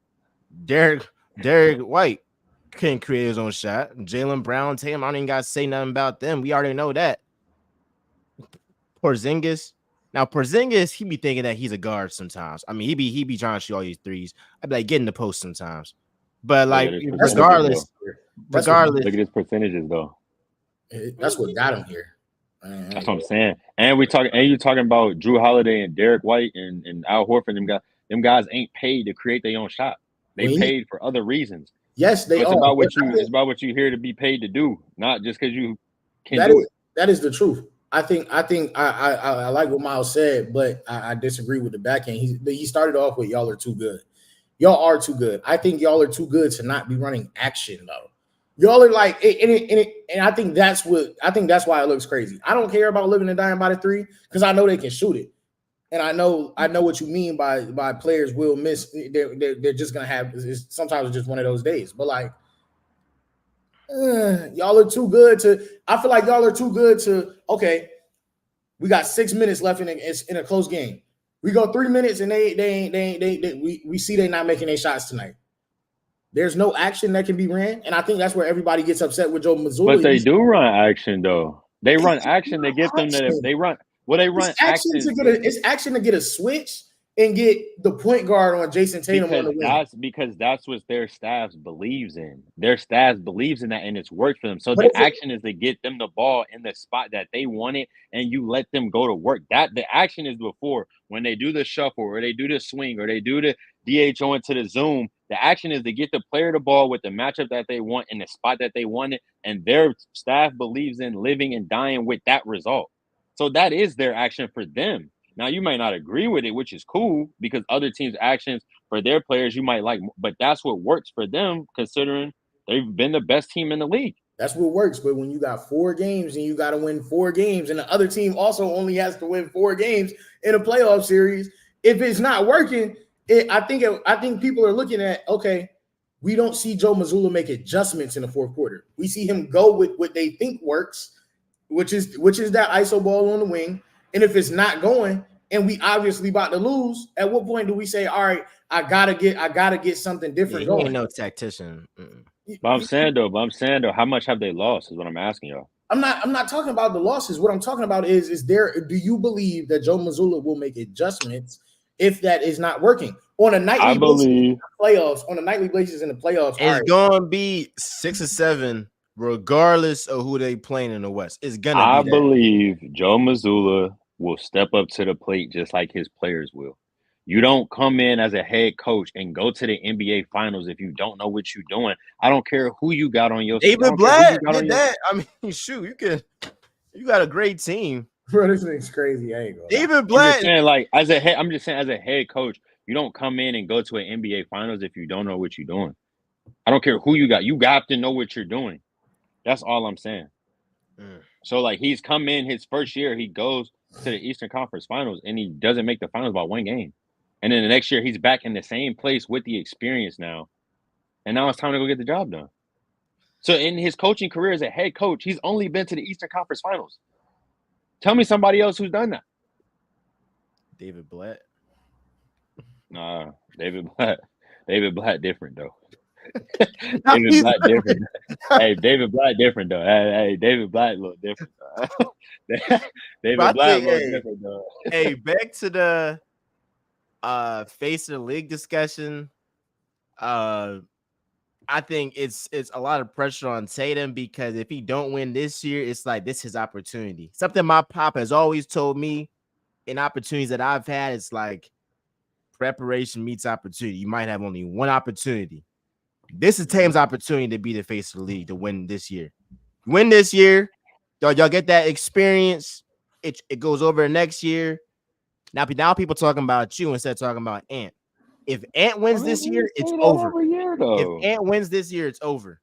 Derek White can create his own shot. Jaylen Brown, Tatum, I don't even got to say nothing about them. We already know that. Porzingis. Now, Porzingis, he be thinking that he's a guard sometimes. I mean, he be trying to shoot all these threes. I'd be like, get in the post sometimes. But like, regardless, look at his percentages though. That's what got him here. That's what I'm saying. And you're talking about Drew Holiday and Derek White and Al Horford. Them guys ain't paid to create their own shot. They paid for other reasons. Yes, they are. It's about what you here to be paid to do, not just because you can do it. That is the truth. I like what Miles said, but I disagree with the back end. He started off with y'all are too good. Y'all are too good. I think y'all are too good to not be running action though. Y'all are like, and I think that's why it looks crazy. I don't care about living and dying by the three because I know they can shoot it, and I know what you mean by players will miss. They're just gonna have. Sometimes it's just one of those days, but like. Y'all are too good to. I feel like y'all are too good to. Okay, we got 6 minutes left in a close game. We go 3 minutes and we see they're not making their shots tonight. There's no action that can be ran, and I think that's where everybody gets upset with Joe Mazzulla. But they do run action though. They run action to get them to. They run. Well, they run action. It's action to get a switch and get the point guard on Jason Tatum on the wing. Because that's what their staff believes in. Their staff believes in that, and it's worked for them. So the action is to get them the ball in the spot that they want it, and you let them go to work. That the action is before when they do the shuffle or they do the swing or they do the DHO into the zoom. The action is to get the player the ball with the matchup that they want in the spot that they want it, and their staff believes in living and dying with that result. So that is their action for them. Now, you might not agree with it, which is cool because other teams' actions for their players you might like, but that's what works for them considering they've been the best team in the league. That's what works. But when you got 4 games and you got to win 4 games and the other team also only has to win 4 games in a playoff series, if it's not working, I think people are looking at, okay, we don't see Joe Mazzulla make adjustments in the fourth quarter. We see him go with what they think works, which is that ISO ball on the wing. And if it's not going, and we obviously about to lose, at what point do we say, all right, I gotta get something different going? Ain't no tactician. But I'm saying though, how much have they lost is what I'm asking y'all. I'm not talking about the losses. What I'm talking about is do you believe that Joe Mazzulla will make adjustments if that is not working? On a nightly basis in the playoffs, it's gonna be 6 or 7. Regardless of who they playing in the West, it's gonna be. I believe Joe Mazzulla will step up to the plate just like his players will. You don't come in as a head coach and go to the NBA Finals if you don't know what you're doing. I don't care who you got on your team. David Blatt did that. I mean, shoot, you got a great team. Bro, this thing's crazy. I ain't gonna David Blatt. I'm just saying, as a head coach, you don't come in and go to an NBA Finals if you don't know what you're doing. I don't care who you got. You got to know what you're doing. That's all I'm saying. So, like, he's come in his first year, he goes to the Eastern Conference Finals, and he doesn't make the finals by 1 game. And then the next year, he's back in the same place with the experience now. And now it's time to go get the job done. So, in his coaching career as a head coach, he's only been to the Eastern Conference Finals. Tell me somebody else who's done that. David Blatt. Nah, David Blatt different, though. David Blatt different. Hey, David Blatt different though. Hey, David Blatt look different. David Blatt look different though. Hey, back to the face of the league discussion. I think it's a lot of pressure on Tatum because if he don't win this year, it's like this is his opportunity. Something my pop has always told me in opportunities that I've had, it's like preparation meets opportunity. You might have only one opportunity. This is Tatum's opportunity to be the face of the league, to win this year. Win this year, y'all get that experience. It goes over next year. Now people talking about you instead of talking about Ant. If Ant wins this year, it's over. If Ant wins this year, it's over.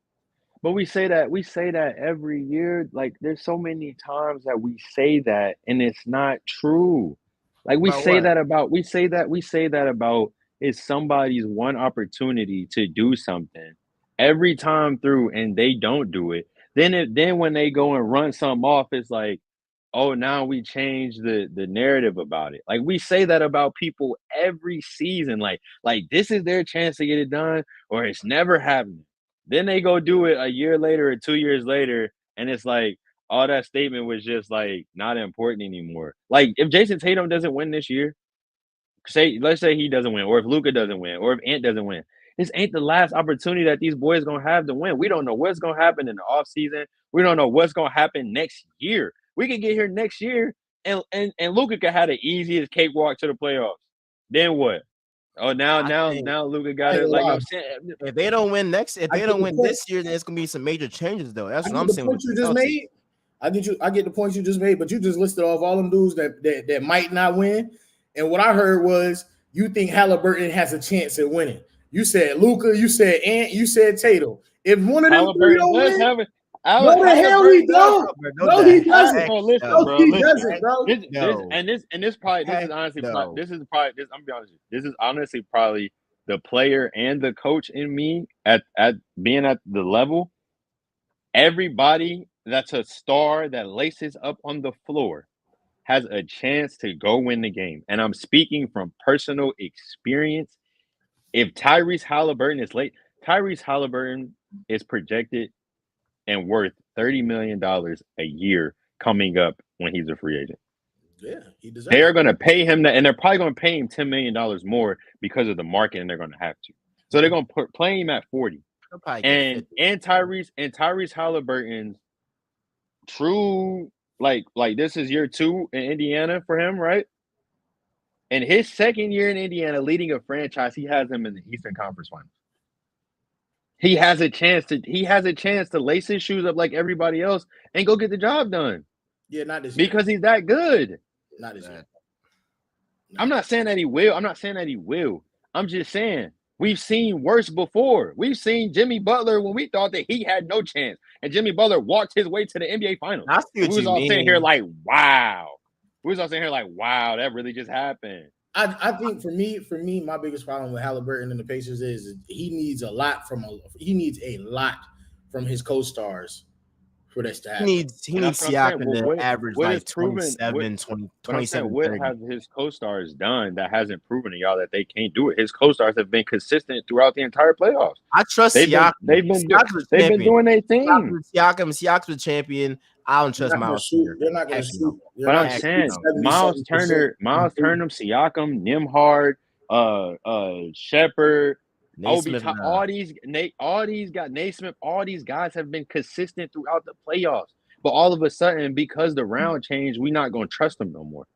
But we say that every year. Like, there's so many times that we say that, and it's not true. Like, we say that about it's somebody's one opportunity to do something every time through, and they don't do it. Then when they go and run something off, it's like, oh, now we change the narrative about it. Like, we say that about people every season. Like this is their chance to get it done, or it's never happening. Then they go do it a year later or 2 years later, and it's like, all that statement was just like not important anymore. Like, if Jason Tatum doesn't win this year, let's say he doesn't win, or if Luka doesn't win, or if Ant doesn't win, this ain't the last opportunity that these boys gonna have to win. We don't know what's gonna happen in the offseason. We don't know what's gonna happen next year. We could get here next year, and Luka could have the easiest cakewalk to the playoffs. Then what? Oh, now Luka got it. Like I'm saying, if they don't win this year, then it's gonna be some major changes though. That's what I'm saying. What you just made. I get the points you just made, but you just listed off all them dudes that might not win. And what I heard was you think Halliburton has a chance at winning. You said Luka, you said Ant, you said Tatum. If one of them three don't win, no the hell he don't. No, he doesn't. Bro, listen, No, bro. he Listen. doesn't, bro. This is honestly no. this is honestly probably the player and the coach in me at being at the level. Everybody that's a star that laces up on the floor has a chance to go win the game. And I'm speaking from personal experience. If Tyrese Halliburton is late, Tyrese Halliburton is projected and worth $30 million a year coming up when he's a free agent. Yeah, he deserves They are going to pay him that, and they're probably going to pay him $10 million more because of the market, and they're going to have to. So they're going to play him at 40. And Tyrese Halliburton's true like this is year 2 in Indiana for him, right? And his second year in Indiana leading a franchise, he has him in the Eastern Conference Finals. He has a chance to lace his shoes up like everybody else and go get the job done. Yeah, not this year. Because he's that good. Not this year. I'm not saying that he will. I'm just saying we've seen worse before. We've seen Jimmy Butler when we thought that he had no chance, and Jimmy Butler walked his way to the NBA Finals. I see what we was you all mean. saying here like, wow. We was all saying here like, wow, that really just happened. I think for me, my biggest problem with Halliburton and the Pacers is he needs a lot from his co-stars for this to happen. He needs Siakam to average like 27, 27, what 30. have his co-stars done that hasn't proven to y'all that they can't do it? His co-stars have been consistent throughout the entire playoffs. I trust Siakam. They've been doing their thing. Siakam's the champion. I don't trust Miles Turner. They're not going to shoot. But I'm saying Miles Turner, Siakam, Nembhard, Shepherd, Obi, all these guys, Naismith, all these guys have been consistent throughout the playoffs. But all of a sudden, because the round changed, we're not going to trust them no more.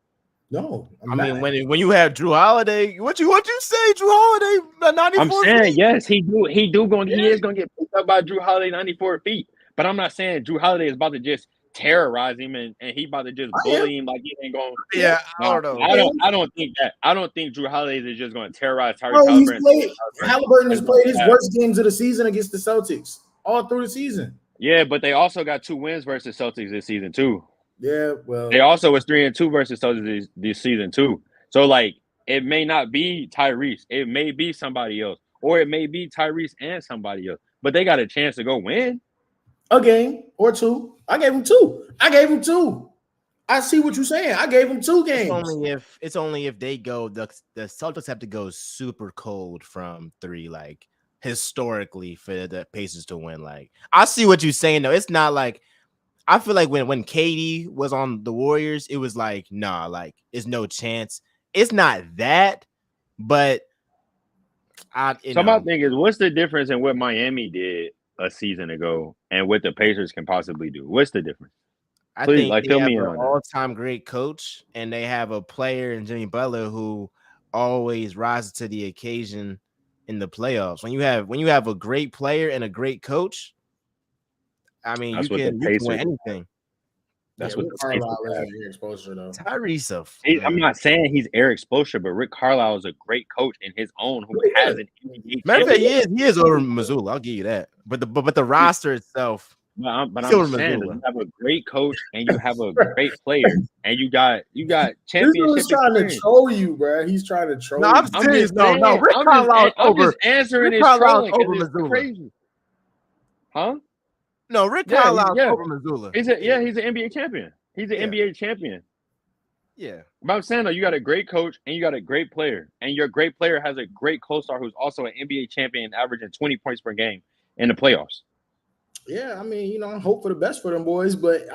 No, I mean when you have Drew Holiday, what you say, Drew Holiday, 94 I'm saying feet? yes, he is going to get picked up by Drew Holiday 94 feet. But I'm not saying Drew Holiday is about to just terrorize him and he about to just bully him like he ain't going. Yeah, I don't know. I don't think that. I don't think Drew Holiday is just going to terrorize Tyrese Halliburton. Halliburton has played his worst games of the season against the Celtics all through the season. Yeah, but they also got 2 wins versus Celtics this season too. Yeah, well, they also was 3-2 versus Celtics this season too. So like, it may not be Tyrese, it may be somebody else, or it may be Tyrese and somebody else. But they got a chance to go win a game or 2. I gave him 2. I see what you're saying. I gave him 2 games. It's only if they go the Celtics have to go super cold from 3, like historically, for the Pacers to win. Like, I see what you're saying though. It's not like, I feel like when KD was on the Warriors, it was like, nah, like it's no chance. It's not that, but my thing is, what's the difference in what Miami did a season ago and what the Pacers can possibly do? What's the difference? I think they have an all-time great coach, and they have a player in Jimmy Butler who always rises to the occasion in the playoffs. When you have a great player and a great coach, I mean, you can win anything. That's what Carlisle is Eric Spoelstra, though. Tyrese, I'm not saying he's Eric Spoelstra, but Rick Carlisle is a great coach in his own who has an NBA. Matter he is over Missoula. I'll give you that. But the roster itself. I'm saying you have a great coach and you have a great player and you got championship. He's trying to troll you, bro. He's trying to troll. No, I'm serious. No. Rick Carlisle over. I'm just answering his trolling over Missoula. Crazy. Huh? No, Rick Carlisle over Missoula. He's an NBA champion. He's an NBA champion. Yeah. But I'm saying though, you got a great coach and you got a great player, and your great player has a great co-star who's also an NBA champion, averaging 20 points per game in the playoffs. Yeah, I mean, I hope for the best for them boys, but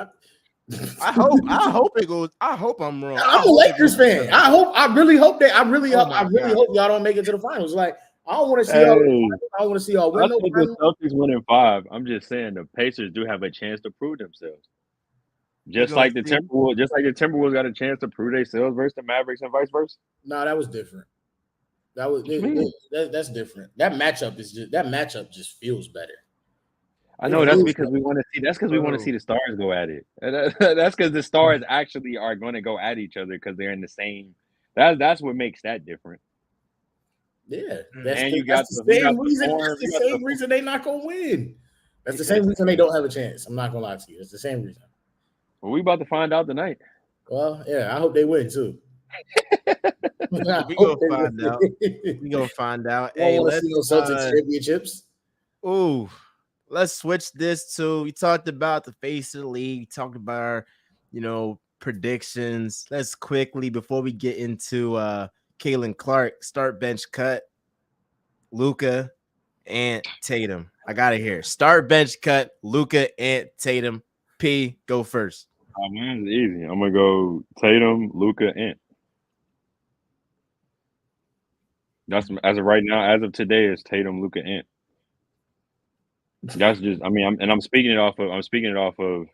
I hope it goes. I hope I'm wrong. I'm a Lakers fan. I really hope y'all don't make it to the finals. Like, I don't want to see I want to see y'all win. I think the Celtics winning 5. I'm just saying the Pacers do have a chance to prove themselves. Just like the Timberwolves got a chance to prove themselves versus the Mavericks and vice versa. No, that was different. That's different. That matchup just feels better. I know that's because we want to see. That's because we want to Bro. see the stars go at it. That's because the stars actually are going to go at each other because they're in the same. That's what makes that different. Yeah, And you that's got the the same reason. form. That's the same reason they're not gonna win. That's the same reason they don't have a chance. I'm not gonna lie to you. It's the same reason. Well, we about to find out tonight. Well, yeah, I hope they win too. We gonna find out. We gonna find out. I Hey, want to let's see those Celtics championships. Ooh, let's switch this to. We talked about the face of the league. We talked about our, predictions. Let's quickly before we get into Kalen Clark start bench cut. Luka and Tatum. I got it here. Start bench cut. Luka and Tatum. P, go first. Oh man, it's easy. I'm gonna go Tatum, Luka, Ant. That's as of right now. As of today, it's Tatum, Luka, Ant. That's just. I mean, I'm speaking it off of. I'm speaking it off of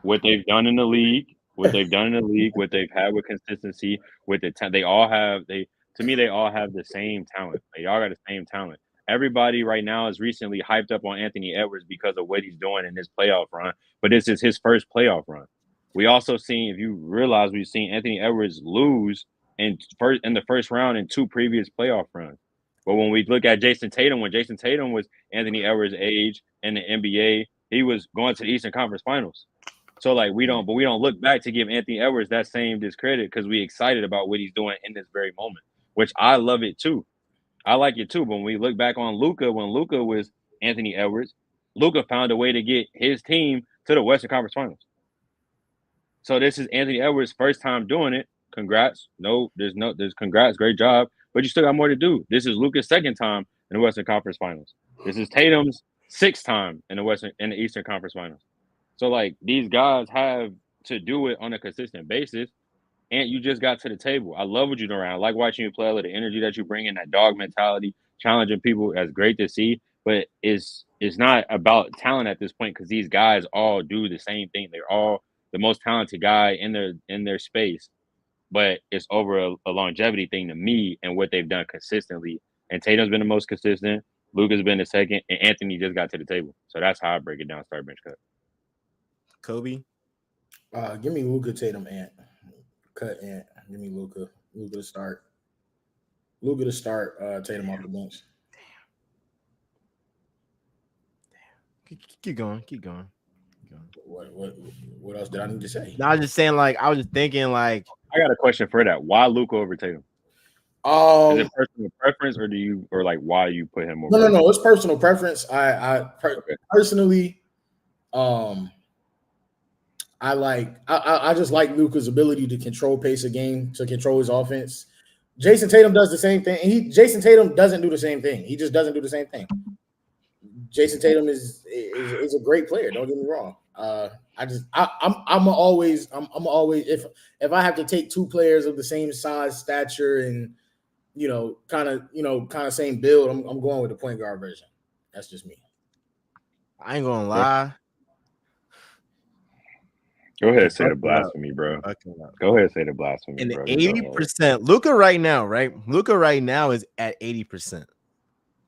what they've done in the league. What they've done in the league. What they've had with consistency. With the they all have. To me, they all have the same talent. They all got the same talent. Everybody right now is recently hyped up on Anthony Edwards because of what he's doing in this playoff run. But this is his first playoff run. We also seen, if you realize, we've seen Anthony Edwards lose in the first round in 2 previous playoff runs. But when we look at Jason Tatum, when Jason Tatum was Anthony Edwards' age in the NBA, he was going to the Eastern Conference Finals. So we don't look back to give Anthony Edwards that same discredit because we excited about what he's doing in this very moment, which I love it too. I like it too. But when we look back on Luka, when Luka was Anthony Edwards, Luka found a way to get his team to the Western Conference Finals. So this is Anthony Edwards' first time doing it. Congrats. There's congrats. Great job. But you still got more to do. This is Luka's second time in the Western Conference Finals. This is Tatum's 6th time in the Eastern Conference Finals. So these guys have to do it on a consistent basis. And you just got to the table. I love what you're doing. I like watching you play. I love the energy that you bring in, that dog mentality, challenging people. That's great to see. But it's not about talent at this point because these guys all do the same thing. They're all the most talented guy in their space. But it's over a longevity thing to me and what they've done consistently. And Tatum's been the most consistent. Luka's been the second, and Anthony just got to the table. So that's how I break it down. Start bench cut. Kobe. Give me Luka, Tatum, Ant. Cut Ant. Give me Luka. Luka to start. Luka to start. Tatum off the bench. Keep going. What else did I need to say? No, I was just saying. I was just thinking. I got a question for that. Why Luka over Tatum? Is it personal preference, or why you put him over? No. It's personal preference. Personally, I just like Luka's ability to control pace of game, to control his offense. Jason Tatum does the same thing. And Jason Tatum doesn't do the same thing. He just doesn't do the same thing. Jason Tatum is a great player. Don't get me wrong. I'm always if I have to take 2 players of the same size, stature, and kind of same build, I'm going with the point guard version. That's just me. I ain't gonna lie. Go ahead and say the blasphemy, bro. Go ahead and say the blasphemy, and bro. 80%. Luka right now, right? Luka right now is at 80%.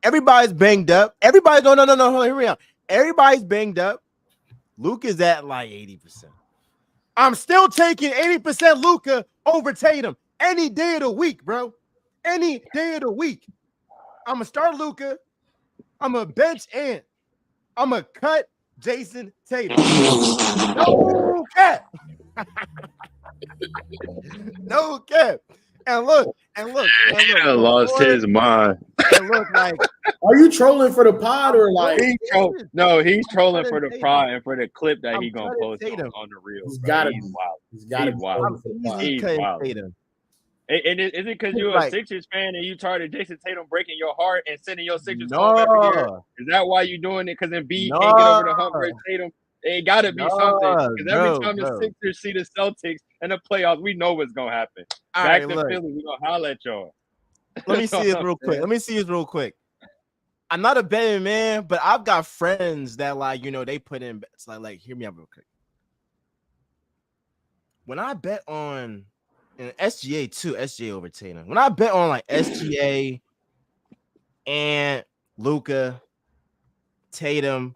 Everybody's banged up. Everybody, no. Hear me out. Everybody's banged up. Luka's at 80%. I'm still taking 80% Luka over Tatum any day of the week, bro. Any day of the week. I'm gonna start Luka. I'm gonna bench Ant. I'm gonna cut Jason Tatum. No cap. No cap. And look. Lost his mind. And look, are you trolling for the pod or he's trolling for the pride and for the clip that he's gonna post on the reel. He's got to be wild. He's got to be wild. He's wild. And is it because you're a Sixers fan and you tired of Jason Tatum breaking your heart and sending your Sixers home every year? Is that why you're doing it? Because Embiid can't get over the hump with Tatum? It got to be something. Because every time the Sixers see the Celtics in the playoffs, we know what's going to happen. Back to Philly, we're going to holler at y'all. Let me see this real quick. I'm not a betting man, but I've got friends that they put in bets. Hear me out real quick. When I bet on and SGA too, SGA over Tatum. When I bet on SGA and Luka, Tatum,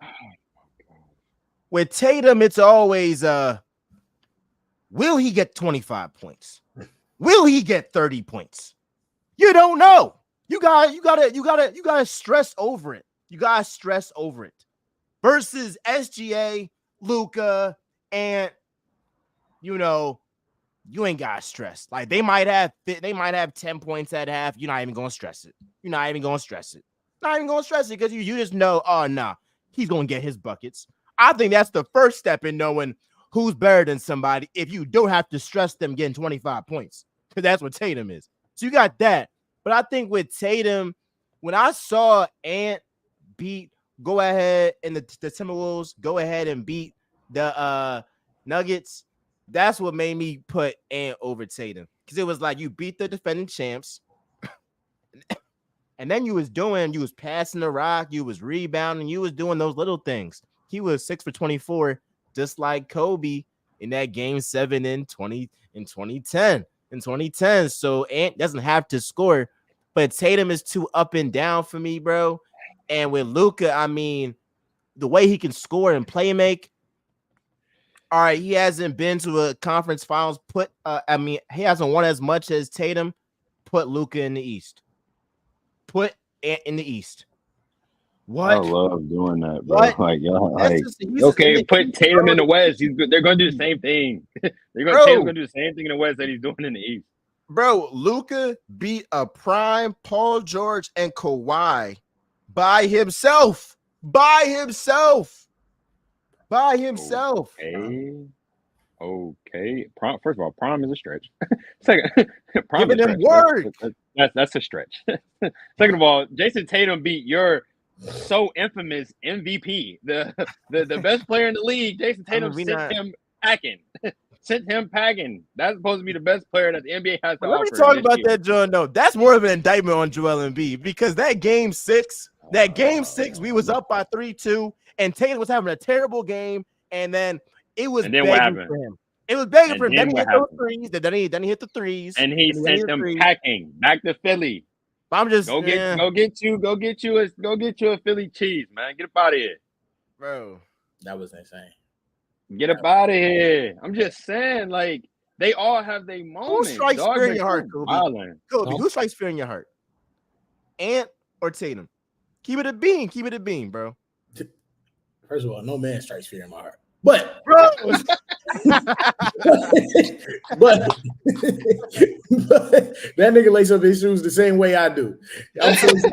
With Tatum, it's always will he get 25 points? Will he get 30 points? You don't know. You gotta stress over it. You gotta stress over it. Versus SGA, Luka, and you ain't gotta stress. Like they might have 10 points at half. You're not even gonna stress it. Not even gonna stress it because you just know, oh nah, he's gonna get his buckets. I think that's the first step in knowing who's better than somebody if you don't have to stress them getting 25 points. Because that's what Tatum is. So you got that. But I think with Tatum, when I saw Ant go ahead and the Timberwolves go ahead and beat the Nuggets, that's what made me put Ant over Tatum. Because it was like you beat the defending champs. And then you was passing the rock, you was rebounding, you was doing those little things. He was 6 for 24, just like Kobe in that game 7 in 2010. So Ant doesn't have to score, but Tatum is too up and down for me, bro. And with Luka, I mean, the way he can score and play make. All right, he hasn't been to a conference finals. He hasn't won as much as Tatum. Put Luka in the East. Put Ant in the East. What? I love doing that, bro. What? Like, y'all, like, okay, put Tatum in the West. They're going to do the same thing. Tatum's going to do the same thing in the West that he's doing in the East. Bro, Luka beat a prime Paul George and Kawhi by himself. Okay. First of all, prime is a stretch. Second, prime giving is him word. That's a stretch. Second of all, Jason Tatum beat your so infamous MVP, the best player in the league. Jason Tatum sent him packing. That's supposed to be the best player that the NBA has to offer. Let me talk about that, John. No, that's more of an indictment on Joel Embiid because that game six, we was up by 3-2, and Tatum was having a terrible game, and then it was begging for him. It was begging for him. Then he hit those threes. Then he hit the threes. And he sent them packing back to Philly. I'm just go get you a Philly cheese, man. Get up out of here, bro. That was insane. Get up out of here. I'm just saying, like, they all have their moments. Who strikes fear in your heart, Kobe? Kobe, who strikes fear in your heart? Ant or Tatum? Keep it a bean, bro. First of all, no man strikes fear in my heart. But that nigga lace up his shoes the same way I do. I'm so sorry.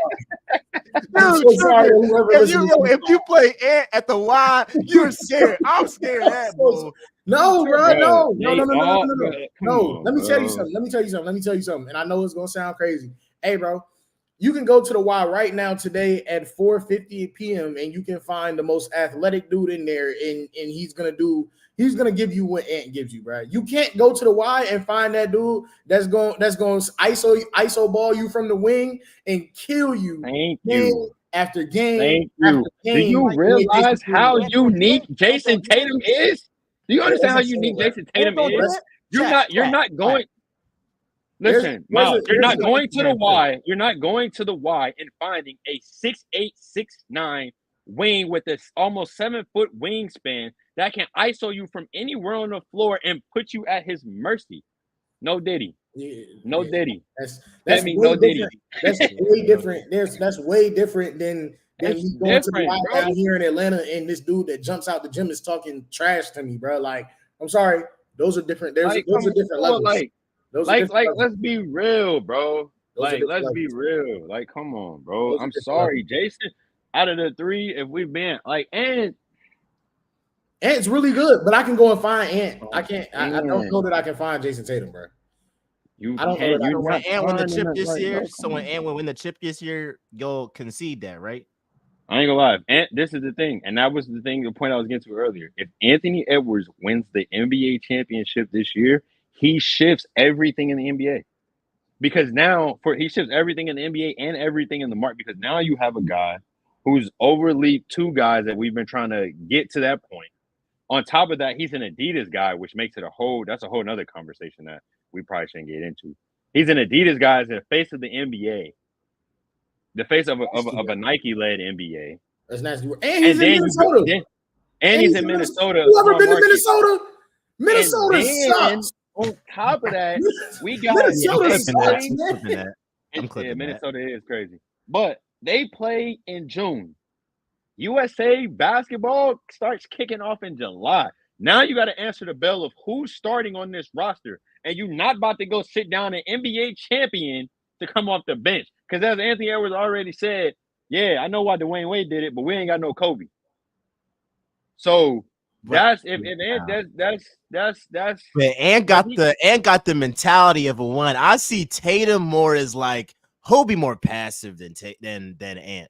I'm so sorry. If you play Ant at the Y, you're scared. I'm scared of that, bro. No, bro. No. Let me tell you something. And I know it's gonna sound crazy. Hey, bro. You can go to the Y right now today at 4:50 p.m. and you can find the most athletic dude in there, and he's gonna give you what Ant gives you, bro. You can't go to the Y and find that dude that's going ISO ball you from the wing and kill you. Thank you. After game. Thank you. Do you realize how unique Jason Tatum is? Do you understand how unique Jason Tatum is? You're not going. Listen, Miles, you're not going to the Y. You're not going to the Y and finding a 6'8", 6'9" wing with this almost 7-foot wingspan that can ISO you from anywhere on the floor and put you at his mercy. No Diddy. Diddy. That's way different. That's way different. That's way different than me going to the Y down here in Atlanta and this dude that jumps out the gym is talking trash to me, bro. Like, I'm sorry. Those are different. Those are different levels. Let's be real, bro. Let's be real. Like, come on, bro. I'm sorry, Jason. Out of the three, if we've been Ant's really good, but I can go and find Ant. I can't. I don't know that I can find Jason Tatum, bro. When Ant win the chip this year, so when Ant will win the chip this year, you'll concede that, right? I ain't gonna lie. Ant, this is the thing, and that was the point I was getting to earlier. If Anthony Edwards wins the NBA championship this year, he shifts everything in the NBA. Because now he shifts everything in the NBA and everything in the market, because now you have a guy who's overleaped two guys that we've been trying to get to that point. On top of that, he's an Adidas guy, which makes it that's a whole nother conversation that we probably shouldn't get into. He's an Adidas guy as the face of the NBA, the face of a Nike-led NBA. That's nasty. And he's in Minnesota. And he's in Minnesota. You ever been to market. Minnesota? Minnesota then, sucks. On top of that, we got Minnesota sucks, man. Minnesota is crazy. But they play in June. USA basketball starts kicking off in July. Now you got to answer the bell of who's starting on this roster. And you're not about to go sit down an NBA champion to come off the bench. Because as Anthony Edwards already said, yeah, I know why Dwayne Wade did it, but we ain't got no Kobe. So that's But Ant got the mentality of a one. I see Tatum more as like he'll be more passive than Ant.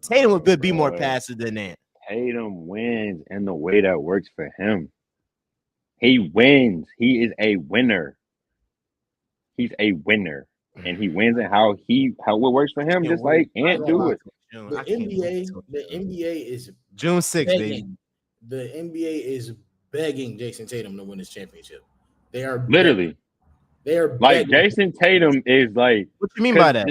Tatum would be more passive than Ant. Tatum wins in the way that works for him. He wins. He is a winner. He's a winner. And he wins in how it works for him, just like Ant do it. The NBA is June 6th, baby. The NBA is begging Jason Tatum to win this championship. They are literally. They are like begging. Jason Tatum is like. What you mean by that?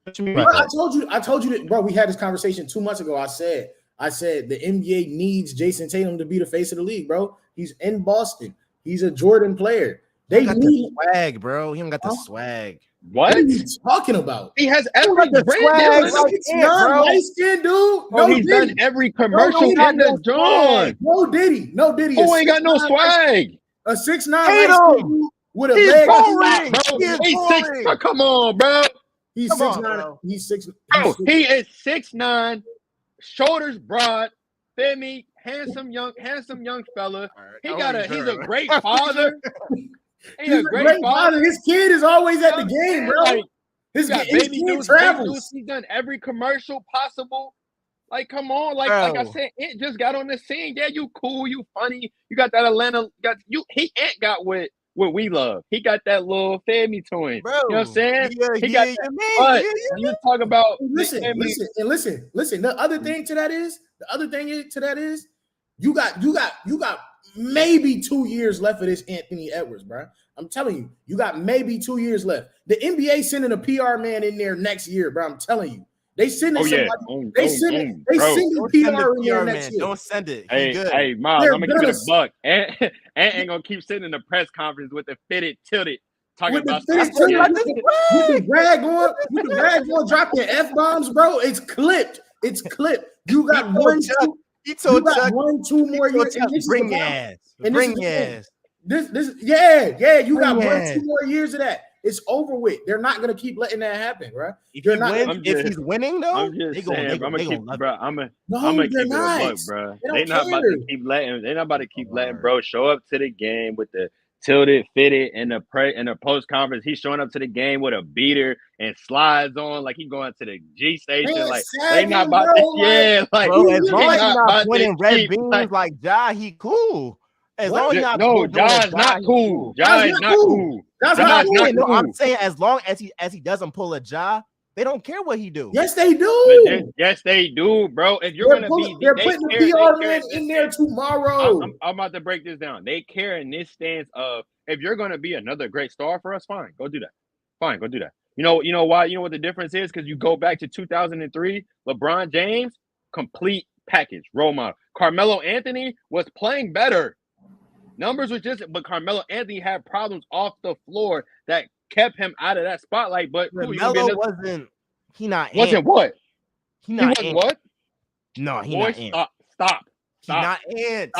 What you mean by that? I told you that, bro. We had this conversation 2 months ago. I said the NBA needs Jason Tatum to be the face of the league, bro. He's in Boston. He's a Jordan player. They need the swag, bro. He don't got the swag. What are you talking about? He has every brand. It's not light skin, dude. No, he's done every commercial in the John. No Diddy. Who ain't got no swag? A 6'9" light skin dude with a leg. He's 6'9". Come on, bro. He's 6'9". He's 6'9". Bro, he is 6'9", shoulders broad, Femi, handsome young fella. He's a great father. He's a great father. His kid is always at the game, bro. Like, his kid travels. He's done every commercial possible. Like, come on, like I said, Ant just got on the scene. Yeah, you cool, you funny. You got that Atlanta. Ant got what we love. He got that little Femi to him. Bro, you know what I'm saying? You talk about listen. The other thing to that is you got maybe 2 years left of this Anthony Edwards, bro. I'm telling you, you got maybe 2 years left. The NBA sending a PR man in there next year, bro. I'm telling you. They sending somebody. They send the PR in there next year. Don't send it. Hey, Miles, I'm gonna give it a buck. Ant ain't gonna keep sitting in the press conference with the fitted, tilted, talking about with the rag on, dropping F-bombs, bro. It's clipped. You got one, two. He told Chuck 1-2 more years. Bring your ass. Bring your ass. You got 1-2 more years of that. It's over with. They're not gonna keep letting that happen, bro. If he's winning, though, I'm just saying, I'm gonna keep it a buck, bro. They're not about to keep letting bro show up to the game with the tilted, fitted, in the post conference. He's showing up to the game with a beater and slides on like he's going to the G station. Like they not about to, as long as he's not pointing red beams like Ja, he cool. As long as Ja's not cool. Ja is not cool. That's not cool. No, I'm saying as long as he doesn't pull a Ja, they don't care what he do. Yes, they do. Yes, they do, bro. If you're they're putting the PR man in there tomorrow. I'm about to break this down. They care in this stance of if you're gonna be another great star for us, fine, go do that. You know why? You know what the difference is? Because you go back to 2003, LeBron James, complete package, role model. Carmelo Anthony was playing better. Numbers was but Carmelo Anthony had problems off the floor that kept him out of that spotlight. But Carmelo wasn't. He not. Wasn't what? He not. He wasn't what? No, he not. Stop. He not Ant.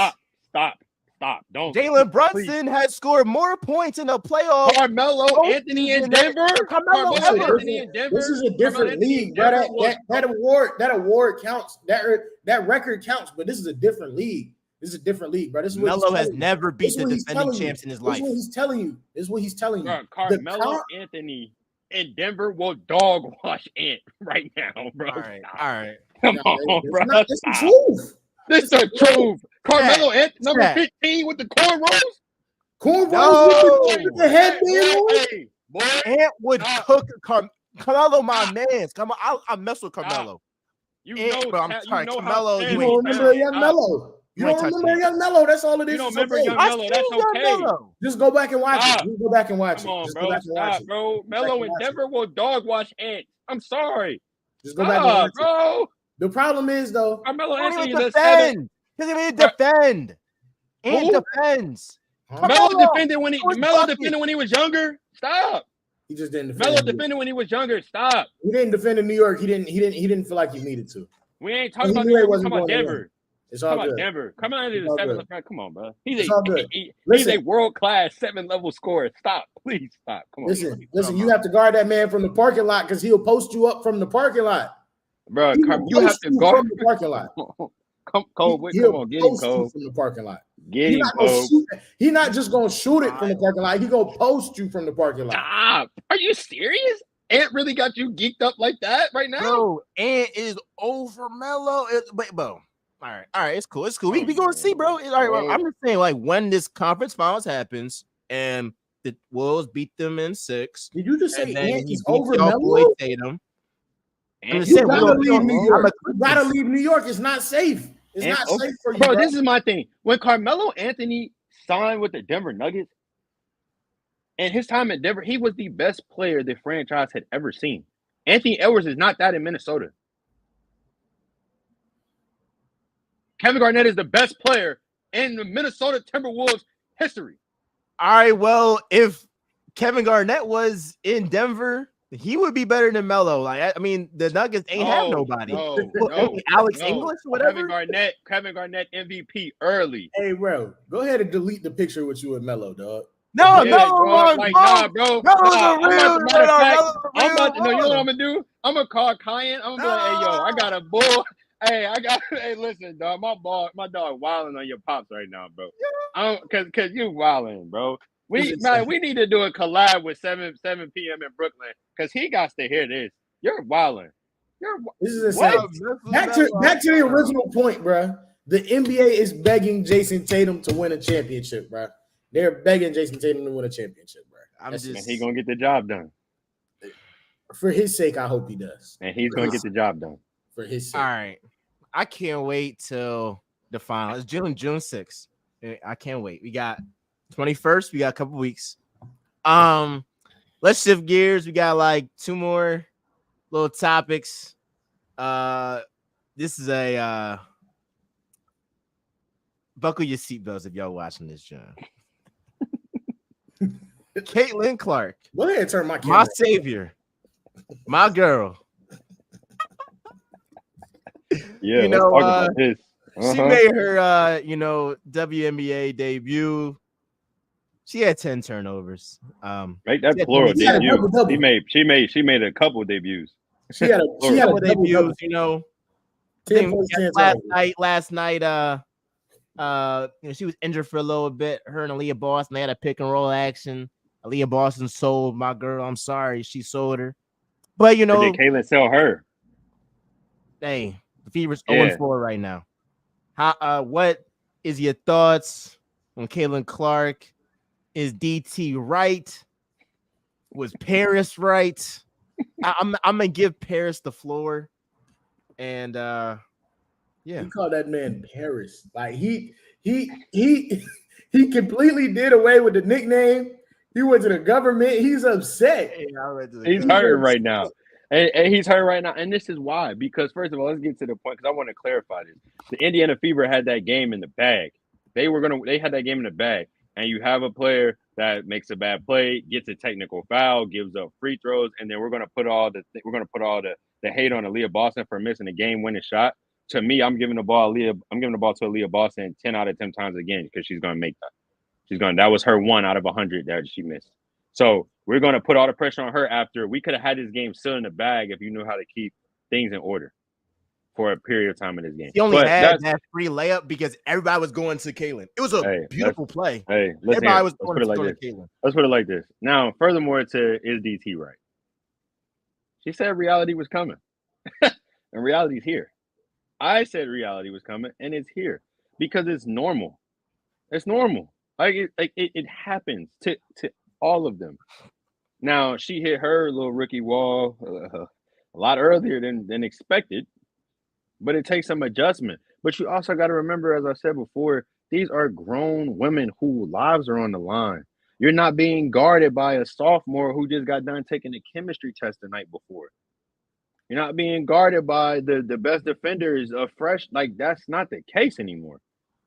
Stop. Don't. Jalen Brunson has scored more points in the playoffs. Carmelo Anthony in Denver. Carmelo Anthony in Denver. This is a different league, bro. That award counts. That record counts, but this is a different league. This is a different league, bro. This is Melo has never beat the defending champs in his life. This is what he's telling you. Bro, Carmelo Anthony in Denver will dog wash Ant right now, bro. All right. Come on, bro. This is the truth. This is the truth. Carmelo Anthony, number 15 with the cornrows. With the headband. Ant would cook Carmelo, my man. Come on, I mess with Carmelo. Carmelo. You don't remember Young Melo. You don't remember Young Melo. That's all it is. You don't remember Young Melo. That's okay. Just go back and watch it. Just go back and watch it. Come on, bro. Bro. Melo and Denver will dog wash Ant. I'm sorry. Just go back and watch bro. The problem is, though, Carmelo Anthony is a 7. Because he made it defend. And Who? defends. Melo defended when was he was younger. Stop. He just didn't defend. Melo defended when he was younger. Stop. He didn't defend in New York. He didn't feel like he needed to. We ain't talking He about knew New it York. We're wasn't talking about going to Denver. It's all good. Denver. Come on into the all 7th. good. Come on, bro. It's all good. He's a world-class 7-level scorer. Stop. Please stop. Come on. Listen. You have to guard that man from the parking lot because he'll post you up from the parking lot. Bro, you have to guard from the parking lot. Come on, get him, Cole. From the parking lot. Get him, Cole. He's not just gonna shoot it from the parking lot. He's gonna post you from the parking lot. Stop. Are you serious? Ant really got you geeked up like that right now? Bro, Ant is over Melo. Bro. All right, it's cool. We gonna see, bro. All right, bro. I'm just saying, like, when this conference finals happens and the Wolves beat them in 6. Did you just say Ant is over Melo? Tatum. You gotta leave New York. You gotta leave New York. It's not safe. It's not safe for you, bro. This is my thing. When Carmelo Anthony signed with the Denver Nuggets, and his time at Denver, he was the best player the franchise had ever seen. Anthony Edwards is not that in Minnesota. Kevin Garnett is the best player in the Minnesota Timberwolves history. All right, well, if Kevin Garnett was in Denver, he would be better than Melo. Like, I mean, the Nuggets ain't have nobody. Alex English, whatever. Kevin Garnett MVP early. Hey, bro, go ahead and delete the picture with you and Melo, dog. No, bro. I'm about to know. You know what I'm gonna do? I'm gonna call Kyan. I'm gonna be like, hey, yo, I got a bull. Hey, listen, dog. My dog wilding on your pops right now, bro. Cause you wilding, bro. We need to do a collab with 7 p.m. in Brooklyn because he got to hear this. You're wilding. This is insane. Back to the original point, bro. The NBA is begging Jason Tatum to win a championship, bro. They're begging Jason Tatum to win a championship, bro. And he gonna get the job done. For his sake, I hope he does. And he's gonna get the job done. For his sake. All right. I can't wait till the final. It's June 6th. I can't wait. We got 21st. We got a couple weeks. Let's shift gears. We got like 2 more little topics. This is a buckle your seatbelts if y'all watching this, John. Caitlin Clark. Go ahead and turn my camera. My savior. My girl. Yeah, you know, about this. She made her WNBA debut. She had 10 turnovers. Make that plural debut. She made a couple debuts. She had a couple debuts, 10 points, 10 last night, she was injured for a little bit. Her and Aaliyah Boston, they had a pick and roll action. Aaliyah Boston sold my girl. I'm sorry, she sold her. But did Caitlin sell her? Hey, the Fever's 0-4 right now. What is your thoughts on Caitlin Clark? Is DT right? Was Paris right? I'm gonna give Paris the floor. And you call that man Paris. Like he completely did away with the nickname. He went to the government. He's upset. He's hurting right now. And he's hurt right now. And this is why. Because, first of all, let's get to the point because I want to clarify this. The Indiana Fever had that game in the bag. They had that game in the bag. And you have a player that makes a bad play, gets a technical foul, gives up free throws, and then we're gonna put all the hate on Aaliyah Boston for missing a game-winning shot. To me, I'm giving the ball to Aaliyah Boston 10 out of 10 times again because she's gonna make that. That was her 1 out of 100 that she missed. So we're gonna put all the pressure on her after we could have had this game still in the bag if you knew how to keep things in order for a period of time in this game. He only had that free layup because everybody was going to Caitlin. It was a beautiful play. Everybody was going to Caitlin. Let's put it like this. Now, furthermore, is DT right? She said reality was coming, and reality's here. I said reality was coming, and it's here because it's normal. It's normal. It happens to all of them. Now, she hit her little rookie wall a lot earlier than expected. But it takes some adjustment. But you also got to remember, as I said before, these are grown women whose lives are on the line. You're not being guarded by a sophomore who just got done taking a chemistry test the night before. You're not being guarded by the best defenders of fresh. Like, that's not the case anymore.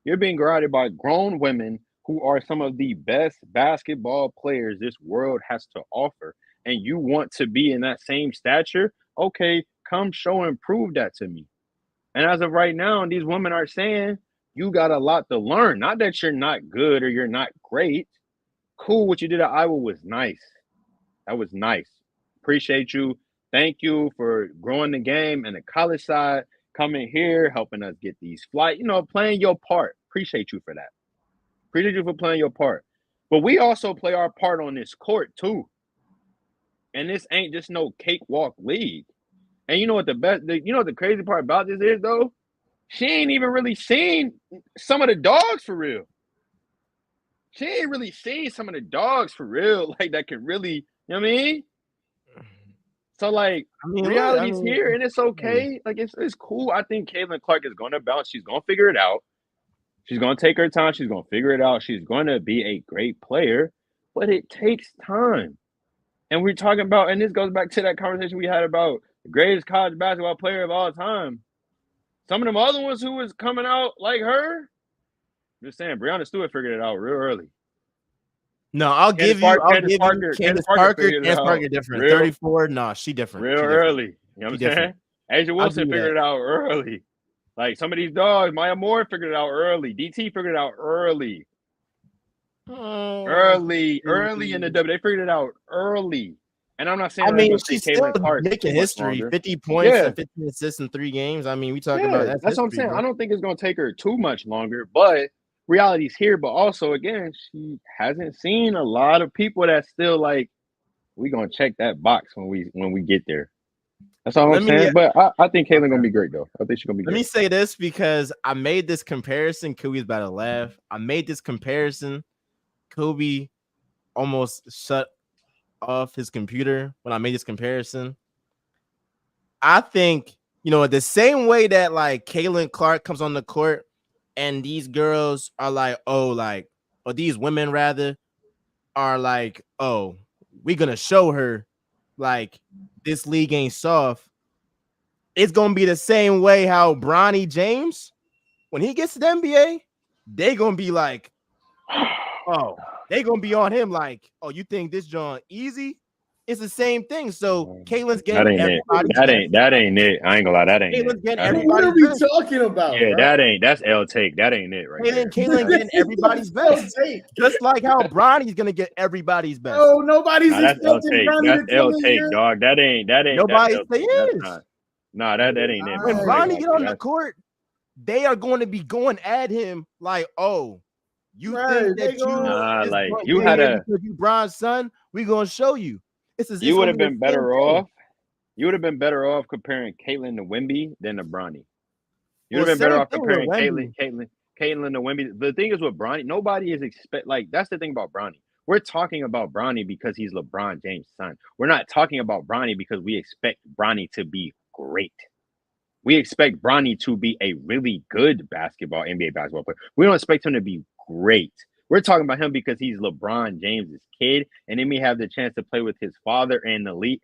You're being guarded by grown women who are some of the best basketball players this world has to offer. And you want to be in that same stature? Okay, come show and prove that to me. And as of right now, these women are saying you got a lot to learn. Not that you're not good or you're not great. Cool, what you did at Iowa was nice. That was nice. Appreciate you. Thank you for growing the game and the college side, coming here, helping us get these flights, playing your part. Appreciate you for that. Appreciate you for playing your part. But we also play our part on this court too. And this ain't just no cakewalk league. And you know what the crazy part about this is though? She ain't even really seen some of the dogs for real. She ain't really seen some of the dogs for real, like that can really, you know what I mean? So like reality's here and it's okay. Like it's cool. I think Caitlin Clark is gonna bounce. She's gonna figure it out. She's gonna take her time. She's gonna figure it out. She's gonna be a great player, but it takes time. And we're talking about, and this goes back to that conversation we had about the greatest college basketball player of all time. Some of them other ones who was coming out like her, I'm just saying, Breonna Stewart figured it out real early. No, I'll give you Candace Parker different. Real, 34, no, she different. Real she early. Different. You know what I'm saying? Asia Wilson figured it out early. Like some of these dogs, Maya Moore figured it out early. DT figured it out early. Early in the W. They figured it out early. And I'm not saying she's still making history. 50 points and 15 assists in 3 games. I mean, we talking about that's what I'm saying. Bro. I don't think it's gonna take her too much longer, but reality's here. But also, again, she hasn't seen a lot of people that's still like, we gonna check that box when we get there. That's all I'm saying. But I think Caitlin gonna be great though. I think she's gonna be great. Let me say this because I made this comparison. Kobe's about to laugh. I made this comparison. Kobe almost shut off his computer when I made this comparison. I think, the same way that like Caitlin Clark comes on the court and these girls are like, or these women rather are like, oh, we're gonna show her like this league ain't soft. It's gonna be the same way how Bronny James, when he gets to the NBA, they gonna be like, oh, they gonna be on him like, oh, you think this John easy? It's the same thing. So Caitlin's getting everybody. That ain't it. I ain't gonna lie, that ain't Caitlin's it. Getting everybody. What are we talking about? Yeah, bro? That's L take. That ain't it right there. Caitlin getting everybody's best. Just like how Bronny's gonna get everybody's best. Oh, nobody's expecting Bronny to L take, dog. That ain't nobody say is. That ain't it. When Bronny get on the court, they are going to be going at him like, oh, you think that you had you Bron's son, we gonna show you. You would have been better off. You would have been better off comparing Caitlin to Wemby than to Bronny. You would have been better off comparing Caitlin to Wemby. The thing is with Bronny, nobody is that's the thing about Bronny. We're talking about Bronny because he's LeBron James' son. We're not talking about Bronny because we expect Bronny to be great. We expect Bronny to be a really good NBA basketball player. We don't expect him to be great. We're talking about him because he's LeBron James's kid, and then we have the chance to play with his father in the league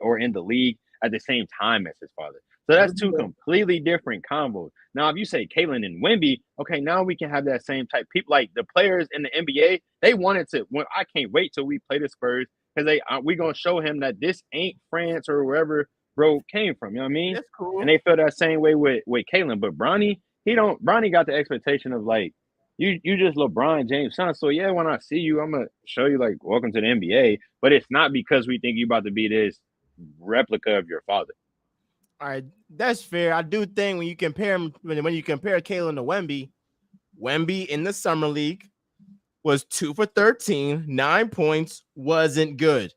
at the same time as his father. So that's two completely different combos. Now, if you say Caitlin and Wemby, okay, now we can have that same type. People like the players in the NBA, they wanted to. I can't wait till we play the Spurs because we gonna show him that this ain't France or wherever bro came from. You know what I mean? That's cool. And they feel that same way with Caitlin, but Bronny got the expectation of like. You just LeBron James' son. So yeah, when I see you, I'm gonna show you like welcome to the NBA. But it's not because we think you about to be this replica of your father. All right, that's fair. I do think when you compare Caitlin to Wemby in the summer league was 2 for 13, 9 points, wasn't good.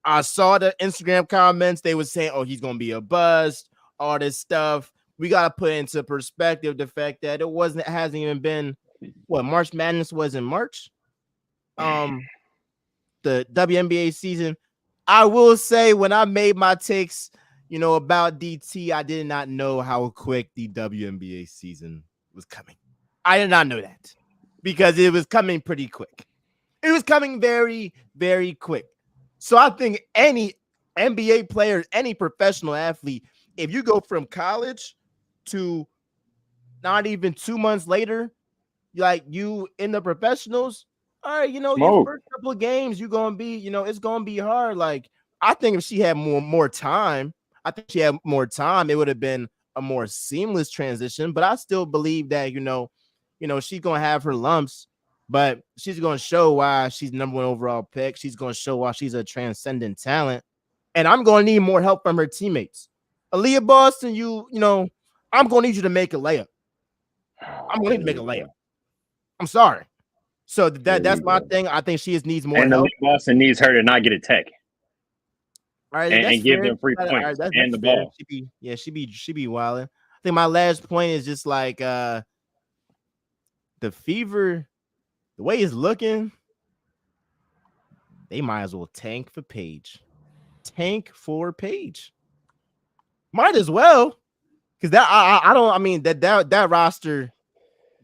I saw the Instagram comments. They were saying, oh, he's gonna be a bust, all this stuff. We gotta put into perspective the fact that it hasn't even been. What March Madness was in March, the WNBA season. I will say when I made my takes, about DT, I did not know how quick the WNBA season was coming. I did not know that because it was coming pretty quick. It was coming very, very quick. So I think any NBA player, any professional athlete if you go from college to not even 2 months later, like you in the professionals, all right, your Smoke. first couple of games, you're gonna be, it's gonna be hard. Like, I think if she had more time, it would have been a more seamless transition. But I still believe that, she's gonna have her lumps, but she's gonna show why she's number one overall pick. She's gonna show why she's a transcendent talent. And I'm gonna need more help from her teammates. Aaliyah Boston, I'm gonna need you to make a layup. I'm gonna need to make a layup. I'm sorry. So that's my thing. I think she needs more and help. And Boston needs her to not get a tech. All right, and give them free points right, and the ball. She be wilding. I think my last point is just like the Fever, the way it's looking, they might as well tank for Paige. Might as well, because that roster.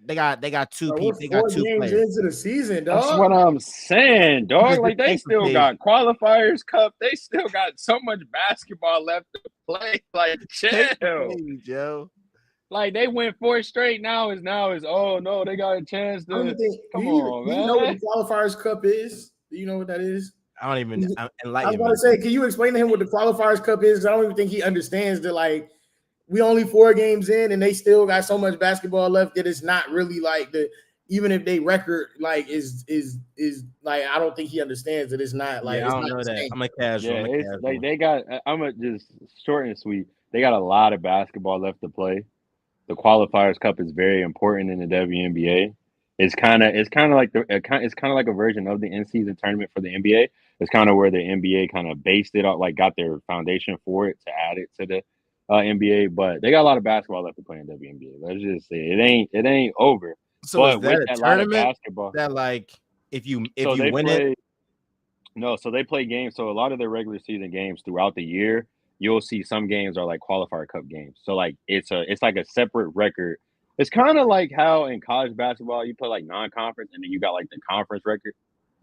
They got two people. They got 2 games players into the season, dog. That's what I'm saying, dog. Like they still got qualifiers cup. They still got so much basketball left to play. Like chill, Joe. Like they went 4 straight. Now is oh no, they got a chance to come on, man. Do you know what the qualifiers cup is? Do you know what that is? I don't even I was about to say, can you explain to him what the qualifiers cup is? I don't even think he understands that. Like, we only 4 games in, and they still got so much basketball left that it's not really like even if they record like is like, I don't think he understands that it's not like. I don't know that. I'm a casual. Like they got. I'm a just short and sweet. They got a lot of basketball left to play. The qualifiers cup is very important in the WNBA. It's kind of like it's kind of like a version of the in-season tournament for the NBA. It's kind of where the NBA kind of based it out, like got their foundation for it to add it to the NBA, but they got a lot of basketball left to play in WNBA. Let's just say it ain't over. So but is that with a tournament basketball, that like if you win it? No, so they play games. So a lot of their regular season games throughout the year, you'll see some games are like qualifier cup games. So like it's like a separate record. It's kind of like how in college basketball you play like non-conference and then you got like the conference record.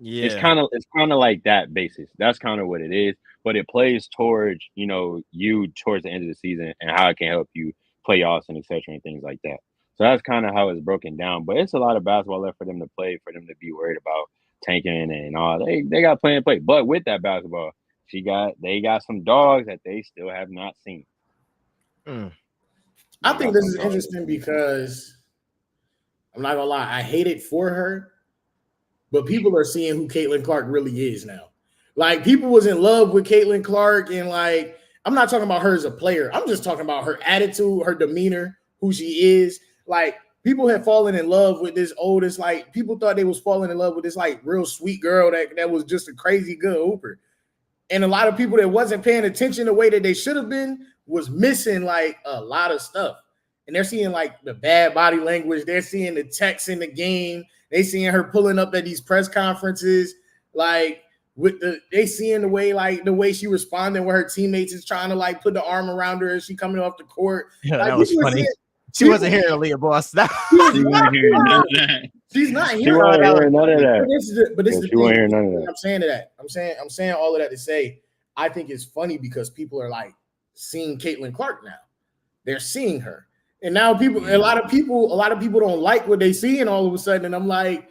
Yeah, it's kind of like that basis. That's kind of what it is. But it plays towards you towards the end of the season and how it can help you playoffs and etc. and things like that. So that's kind of how it's broken down. But it's a lot of basketball left for them to play, for them to be worried about tanking and all. They got plenty to play. But with that basketball, they got some dogs that they still have not seen. I think this is interesting because I'm not gonna lie, I hate it for her, but people are seeing who Caitlin Clark really is now. Like, people was in love with Caitlin Clark, and like, I'm not talking about her as a player. I'm just talking about her attitude, her demeanor, who she is. Like, people have fallen in love with this oldest. Like, people thought they was falling in love with this like real sweet girl that was just a crazy good hooper. And a lot of people that wasn't paying attention the way that they should have been was missing like a lot of stuff. And they're seeing like the bad body language. They're seeing the text in the game. They seeing her pulling up at these press conferences, like they seeing the way she responding with her teammates is trying to like put the arm around her as she coming off the court. Yeah, like, that was funny. She wasn't hearing Aaliyah Boston. She wasn't hearing none of that. She's not hearing She wasn't hearing none of that. But this is the She wasn't hearing none of that. I'm saying to that. I'm saying all of that to say, I think it's funny because people are like seeing Caitlin Clark now. They're seeing her. And now a lot of people don't like what they see, and all of a sudden, and I'm like,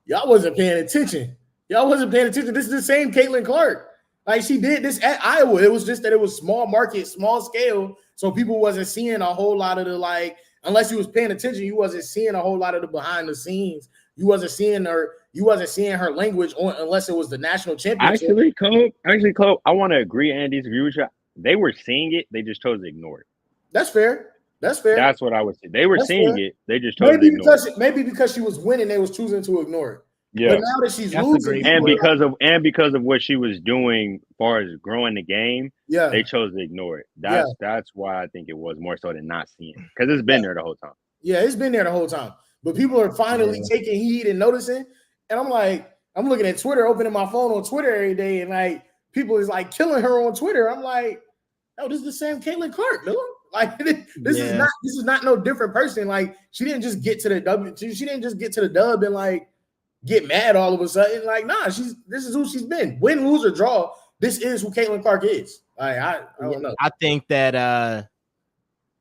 y'all wasn't paying attention. This is the same Caitlin Clark. Like, she did this at Iowa. It was just that it was small market, small scale. So people wasn't seeing a whole lot of the, like, unless you was paying attention, you wasn't seeing a whole lot of the behind the scenes. You wasn't seeing her language on unless it was the national championship. Actually, Chloe, I want to agree and disagree with you. They were seeing it, they just chose to ignore it. That's fair. That's what I would say. They were seeing it, they just chose to ignore it. Maybe because she was winning, they was choosing to ignore it. Yeah. But now that she's losing, and because of what she was doing as far as growing the game, they chose to ignore it. That's why I think it was more so than not seeing it, because it's been there the whole time. Yeah, it's been there the whole time. But people are finally taking heed and noticing. And I'm like, I'm looking at Twitter, opening my phone on Twitter every day, and like people is like killing her on Twitter. I'm like, oh, this is the same Caitlin Clark, dude. Like, this is not no different person. Like, she didn't just get to the W. She didn't just get to the dub and like get mad all of a sudden. Like, nah, this is who she's been. Win, lose, or draw. this is who Caitlin Clark is. I don't know. I think that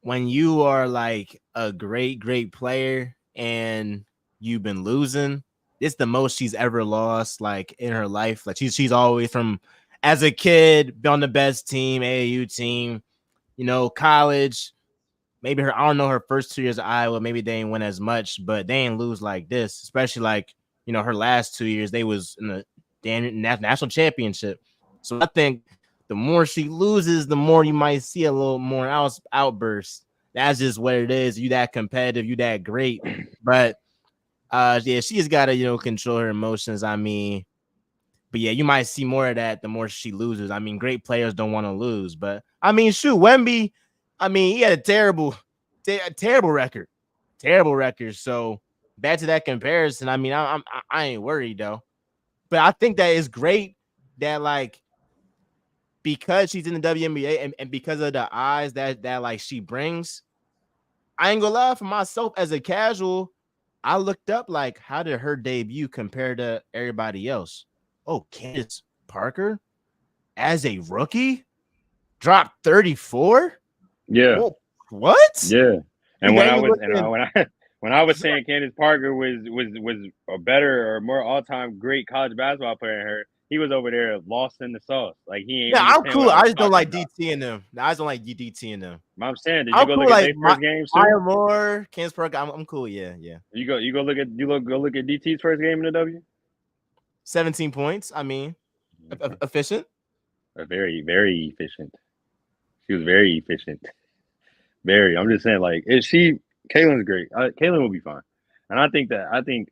when you are like a great player and you've been losing, it's the most she's ever lost like in her life. Like she's always from as a kid, been on the best team, AAU team, college. Maybe I don't know, her first 2 years at Iowa, maybe they ain't win as much, but they ain't lose like this, especially like, her last 2 years, they was in the national championship. So I think the more she loses, the more you might see a little more outbursts. That's just what it is. You that competitive, you that great. But yeah, she's got to, control her emotions. I mean, but yeah, you might see more of that the more she loses. I mean, great players don't want to lose. But I mean, shoot, Wemby, I mean, he had a terrible record. Terrible record. So back to that comparison, I mean, I ain't worried though. But I think that is great that like because she's in the WNBA and because of the eyes that like she brings, I ain't gonna lie, for myself as a casual, I looked up like how did her debut compare to everybody else? Oh, Candace Parker as a rookie dropped 34. Yeah. What? Yeah. And when I was saying Candace Parker was a better or more all-time great college basketball player than her, he was over there lost in the sauce. Like he ain't. Yeah, I'm cool. I just don't like about. DT in them. I just don't like DT in them. I'm saying, did you go look at their first games too? Maya Moore, Candace Parker. I'm cool. Yeah. You go look at DT's first game in the W. 17 points. I mean, efficient. Very, very efficient. She was very efficient. Very. I'm just saying, like, Caitlin's great. Caitlin will be fine. And I think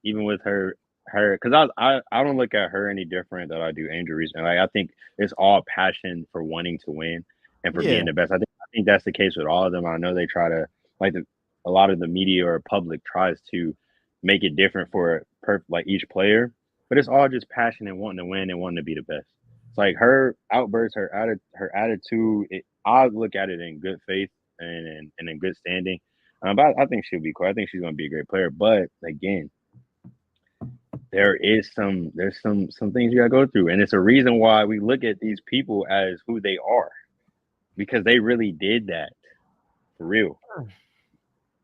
even with her, because I don't look at her any different than I do Angel Reese. And like, I think it's all passion for wanting to win and for being the best. I think that's the case with all of them. I know they try to a lot of the media or public tries to make it different for like each player, but it's all just passion and wanting to win and wanting to be the best. It's like her outbursts, her attitude. I look at it in good faith and in good standing. But I think she'll be cool. I think she's going to be a great player. But again, there's some things you got to go through, and it's a reason why we look at these people as who they are, because they really did that for real.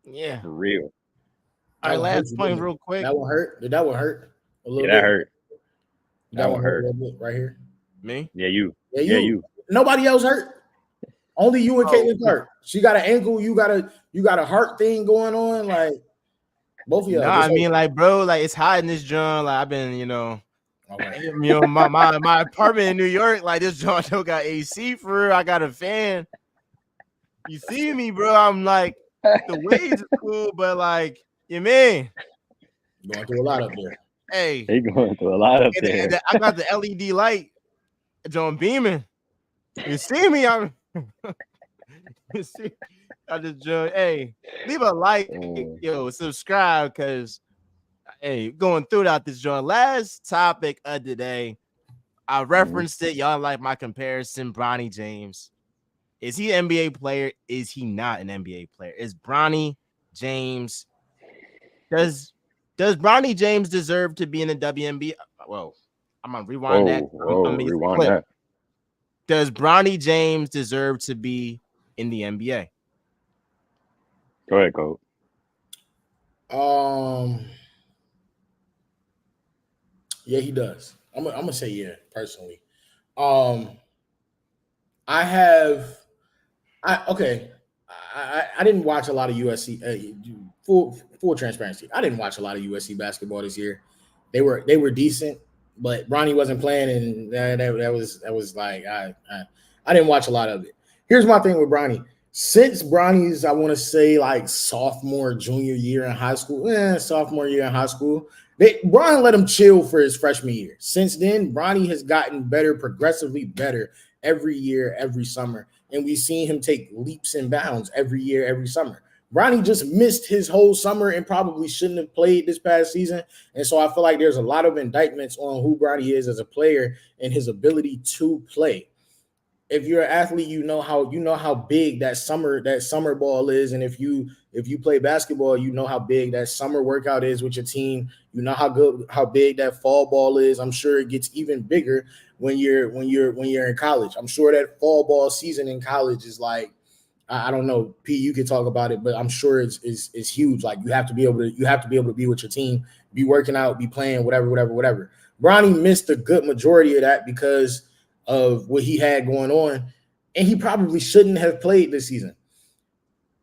Yeah, for real. All right, last point, real quick. That one hurt. Did that one hurt? A little bit. That hurt. That one hurt a little bit right here. Me? Yeah, you. Yeah, you. Nobody else hurt. Only you and Caitlin Clark. She got an ankle. You got a heart thing going on. Like both of y'all. No, I mean, like, bro, like it's hot in this joint. Like I've been, my apartment in New York, like this joint don't got AC for real. I got a fan. You see me, bro? I'm like the waves is cool, but like, you mean going through a lot up there. Hey, they going through a lot up there. I got the LED light, John beaming. You see me? You see, I just joined. Hey, leave a like, subscribe, because going through that this joint. Last topic of the day, I referenced it. Y'all like my comparison. Bronny James, is he an NBA player? Is he not an NBA player? Is Bronny James does Bronny James deserve to be in the WNBA? Well, I'm gonna rewind that. Rewind that. Does Bronny James deserve to be in the NBA? Go ahead, Coach. Yeah, he does. I'm gonna say yeah, personally. I didn't watch a lot of USC. Full transparency, I didn't watch a lot of USC basketball this year. They were decent, but Bronny wasn't playing, and that was like I didn't watch a lot of it. Here's my thing with Bronny. Since Bronny's, I want to say like junior year in high school, Bron let him chill for his freshman year. Since then, Bronny has gotten better, progressively better every year, every summer. And we've seen him take leaps and bounds every year, every summer. Bronny just missed his whole summer and probably shouldn't have played this past season. And so I feel like there's a lot of indictments on who Bronny is as a player and his ability to play. if you're an athlete, you know how big that summer ball is, and if you play basketball, you know how big that summer workout is with your team. You know how big that fall ball is. I'm sure it gets even bigger when you're in college. I'm sure that fall ball season in college is like, I don't know, P, you could talk about it, but I'm sure it's huge. Like you have to be able to be with your team, be working out, be playing, whatever. Bronny missed a good majority of that because of what he had going on, and he probably shouldn't have played this season.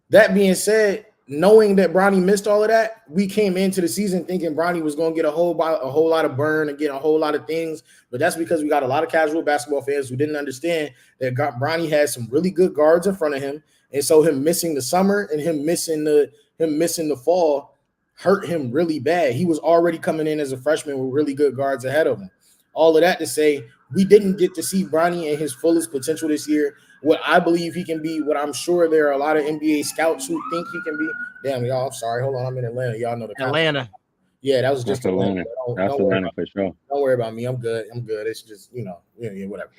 That being said, knowing that Bronny missed all of that, we came into the season thinking Bronny was going to get a whole lot of burn and get a whole lot of things, but that's because we got a lot of casual basketball fans who didn't understand that Bronny had some really good guards in front of him, and so him missing the summer and him missing the fall hurt him really bad. He was already coming in as a freshman with really good guards ahead of him. All of that to say, we didn't get to see Bronny in his fullest potential this year. What I believe he can be, what I'm sure there are a lot of NBA scouts who think he can be. Damn, y'all, I'm sorry. Hold on, I'm in Atlanta. Y'all know the Atlanta. Yeah, that was just That's Atlanta. That's Atlanta for sure. Don't worry about me. I'm good. It's just, whatever.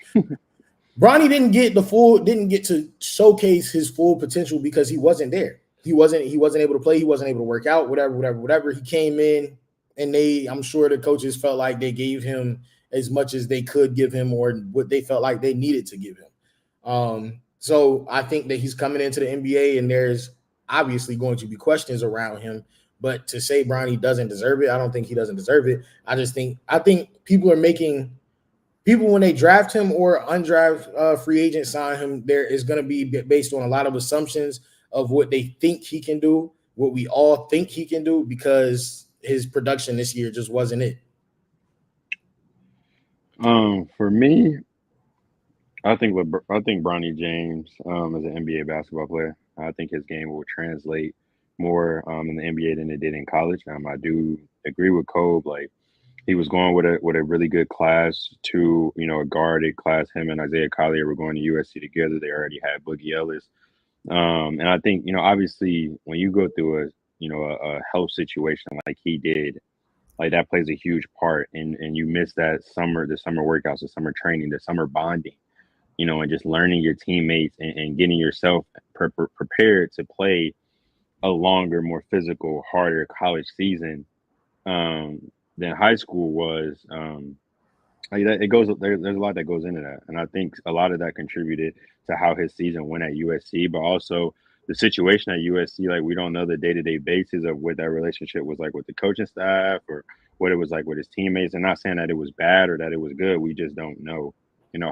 Bronny didn't get to showcase his full potential because he wasn't there. He wasn't able to play. He wasn't able to work out, whatever. He came in and I'm sure the coaches felt like they gave him as much as they could give him or what they felt like they needed to give him. So I think that he's coming into the NBA and there's obviously going to be questions around him, but to say Bronny doesn't deserve it, I don't think he doesn't deserve it. I think people when they draft him or undraft free agent sign him, there is going to be based on a lot of assumptions of what they think he can do, what we all think he can do, because his production this year just wasn't it. For me, I think Bronny James is an NBA basketball player. I think his game will translate more in the NBA than it did in college. I do agree with Kobe. Like he was going with a really good class to a guarded class. Him and Isaiah Collier were going to USC together. They already had Boogie Ellis, and I think obviously when you go through a health situation like he did, like that plays a huge part, and you miss the summer workouts, the summer training, the summer bonding, and just learning your teammates and getting yourself prepared to play a longer, more physical, harder college season than high school was. Like that, there's a lot that goes into that, and I think a lot of that contributed to how his season went at USC, but also the situation at USC. Like we don't know the day-to-day basis of what that relationship was like with the coaching staff or what it was like with his teammates. And not saying that it was bad or that it was good. We just don't know,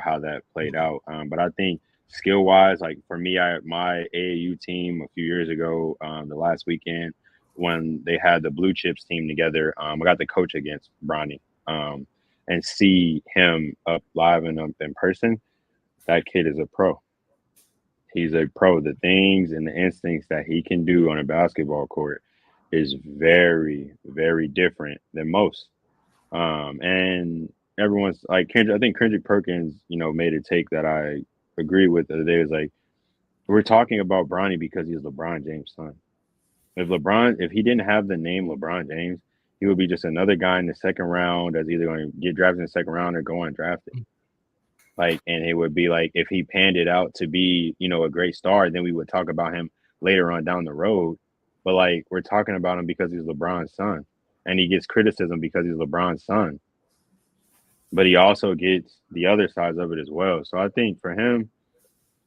how that played out. But I think skill-wise, like for me, my AAU team a few years ago, the last weekend when they had the Blue Chips team together, I got the coach against Bronny. And see him up live and up in person, that kid is a pro. He's a pro. The things and the instincts that he can do on a basketball court is very, very different than most. And everyone's like, I think Kendrick Perkins, made a take that I agree with the other day. Is like, we're talking about Bronny because he's LeBron James' son. If he didn't have the name LeBron James, he would be just another guy in the second round that's either going to get drafted in the second round or go undrafted. Like, and it would be like if he panned it out to be, a great star, then we would talk about him later on down the road. But like, we're talking about him because he's LeBron's son, and he gets criticism because he's LeBron's son. But he also gets the other sides of it as well. So I think for him,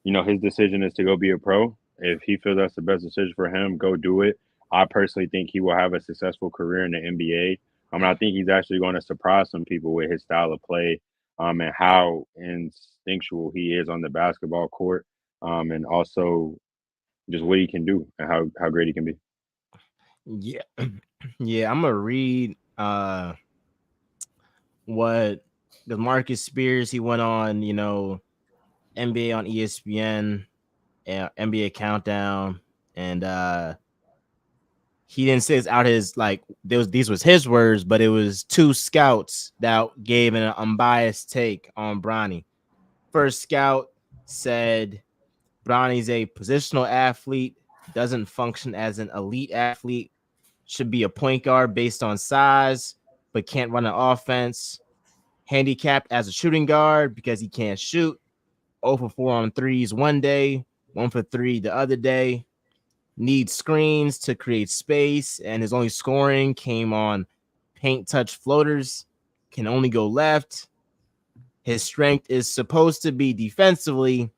his decision is to go be a pro. If he feels that's the best decision for him, go do it. I personally think he will have a successful career in the NBA. I think he's actually going to surprise some people with his style of play, and how instinctual he is on the basketball court, and also just what he can do and how great he can be. Yeah. Yeah, I'm gonna read what the Marcus Spears, he went on, NBA on ESPN, NBA Countdown, and he didn't say it's out his like these was his words, but it was two scouts that gave an unbiased take on Bronny. First scout said Bronny's a positional athlete, doesn't function as an elite athlete, should be a point guard based on size, but can't run an offense, handicapped as a shooting guard because he can't shoot, 0 for 4 on threes one day, 1 for 3 the other day. Needs screens to create space, and his only scoring came on paint touch floaters. Can only go left. His strength is supposed to be defensively,